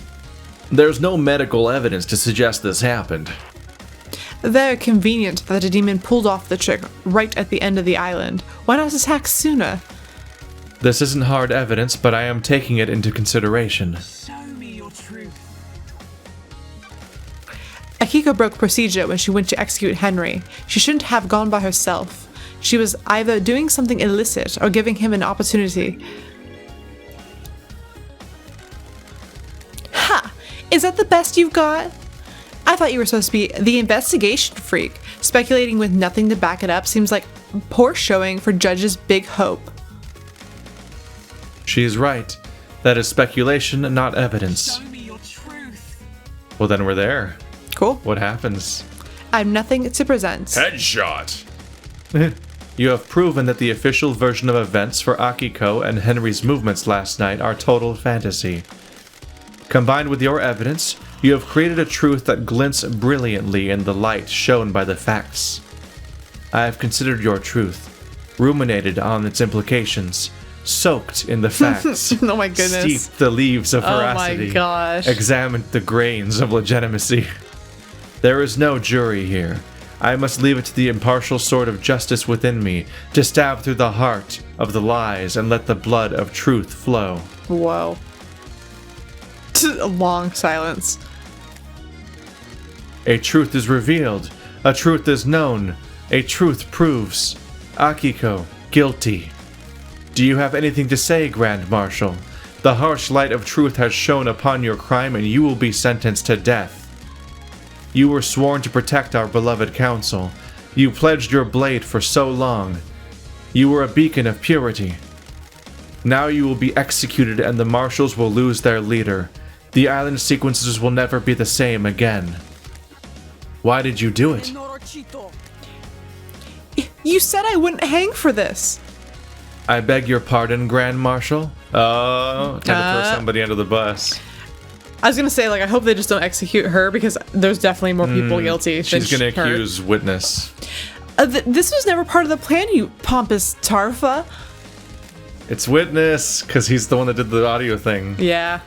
S1: There's no medical evidence to suggest this happened.
S2: Very convenient that a demon pulled off the trick right at the end of the island. Why not attack sooner?
S1: This isn't hard evidence, but I am taking it into consideration.
S3: Show me your truth.
S2: Akiko broke procedure when she went to execute Henry. She shouldn't have gone by herself. She was either doing something illicit or giving him an opportunity. Ha! Is that the best you've got? I thought you were supposed to be the investigation freak. Speculating with nothing to back it up seems like poor showing for Judge's big hope.
S1: She is right. That is speculation, not evidence.
S3: Show me your truth.
S1: Well, then we're there.
S2: Cool.
S1: What happens?
S2: I have nothing to present.
S1: Headshot! You have proven that the official version of events for Akiko and Henry's movements last night are total fantasy. Combined with your evidence, you have created a truth that glints brilliantly in the light shown by the facts. I have considered your truth, ruminated on its implications, soaked in the facts,
S2: Oh my goodness.
S1: steeped the leaves of
S2: Oh
S1: veracity,
S2: my gosh.
S1: examined the grains of legitimacy. There is no jury here. I must leave it to the impartial sword of justice within me to stab through the heart of the lies and let the blood of truth flow.
S2: Whoa. A long silence.
S1: A truth is revealed. A truth is known. A truth proves. Akiko, guilty. Do you have anything to say, Grand Marshal? The harsh light of truth has shone upon your crime and you will be sentenced to death. You were sworn to protect our beloved council. You pledged your blade for so long. You were a beacon of purity. Now you will be executed and the marshals will lose their leader. The island sequences will never be the same again. Why did you do it?
S2: You said I wouldn't hang for this.
S1: I beg your pardon, Grand Marshal. Oh, time to throw somebody under the bus.
S2: I was gonna say, like, I hope they just don't execute her because there's definitely more people guilty.
S1: She's
S2: than
S1: gonna
S2: her.
S1: accuse witness.
S2: This was never part of the plan, you pompous Tarfa.
S1: It's witness, because he's the one that did the audio thing.
S2: Yeah.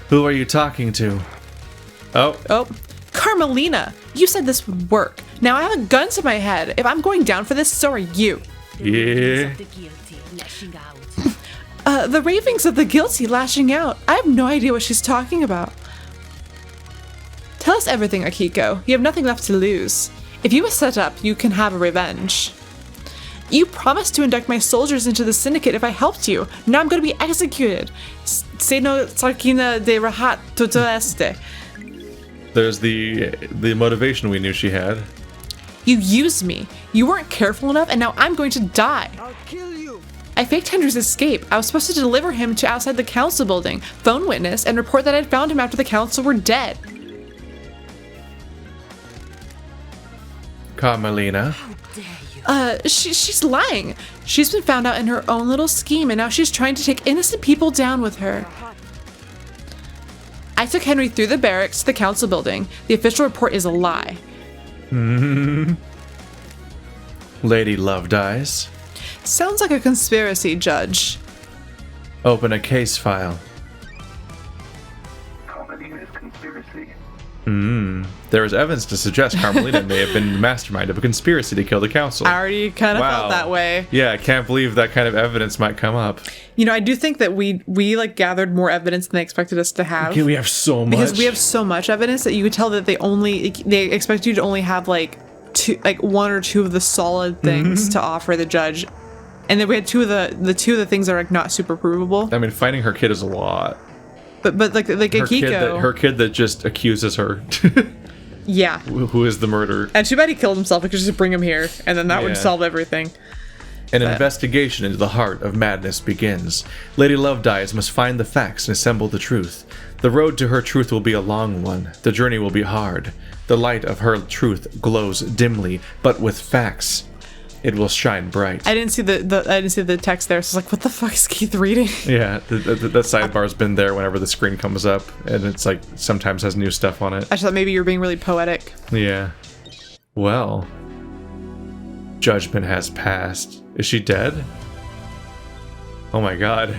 S1: Who are you talking to? Oh,
S2: Oh, Carmelina, you said this would work. Now I have a gun to my head. If I'm going down for this, so are you.
S1: yeah.
S2: The ravings of the guilty lashing out. I have no idea what she's talking about. Tell us everything, Akiko. You have nothing left to lose. If you were set up, you can have a revenge. You promised to induct my soldiers into the syndicate if I helped you. Now I'm going to be executed. Se no sarkina de rahat toto este.
S1: There's the motivation we knew she had.
S2: You used me. You weren't careful enough, and now I'm going to die.
S3: I'll kill you.
S2: I faked Henry's escape. I was supposed to deliver him to outside the council building, phone witness, and report that I'd found him after the council were dead.
S1: Carmelina.
S2: She's lying. She's been found out in her own little scheme, and now she's trying to take innocent people down with her. I took Henry through the barracks to the council building. The official report is a lie.
S1: Lady Love Dies.
S2: Sounds like a conspiracy, Judge.
S1: Open a case file.
S7: Carmelina's conspiracy.
S1: There is evidence to suggest Carmelina may have been the mastermind of a conspiracy to kill the council.
S2: I already kind of felt that way.
S1: Yeah, I can't believe that kind of evidence might come up.
S2: You know, I do think that we like gathered more evidence than they expected us to have.
S1: Okay, we have so much.
S2: Because we have so much evidence that you could tell that they expect you to only have like one or two of the solid things to offer the judge, and then we had two of the things that are like not super provable.
S1: I mean, finding her kid is a lot.
S2: But like Akiko,
S1: Her kid that just accuses her,
S2: yeah,
S1: who is the murderer.
S2: and too bad he killed himself. We could just bring him here, and then that
S1: Yeah.
S2: would solve everything.
S1: An investigation into the heart of madness begins. Lady Love Dies must find the facts and assemble the truth. The road to her truth will be a long one. The journey will be hard. The light of her truth glows dimly, but with facts, it will shine bright.
S2: I didn't see the text there, so I was like, what the fuck is Keith reading?
S1: Yeah, that sidebar's been there whenever the screen comes up, and it's like sometimes has new stuff on it.
S2: I just thought maybe you were being really poetic.
S1: Yeah. Well, judgment has passed. Is she dead? Oh my god.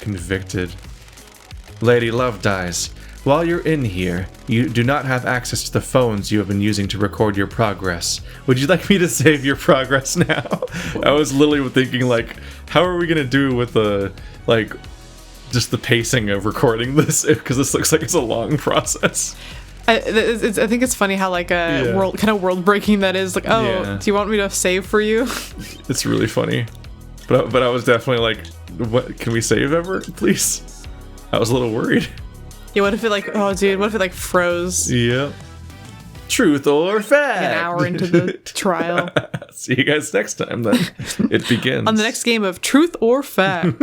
S1: Convicted. Lady Love Dies. While you're in here, you do not have access to the phones you have been using to record your progress. Would you like me to save your progress now? I was literally thinking, like, how are we gonna do with the, like, just the pacing of recording this? Because this looks like it's a long process.
S2: I think it's funny how like a world breaking that is. Like, oh,
S1: Yeah.
S2: do you want me to save for you?
S1: It's really funny. But I was definitely like, what, can we save ever, please? I was a little worried.
S2: Yeah, what if it like, oh dude, what if it like froze
S1: Yep. Truth or fact?
S2: an hour into the trial?
S1: See you guys next time then. It begins.
S2: On the next game of Truth or Fact.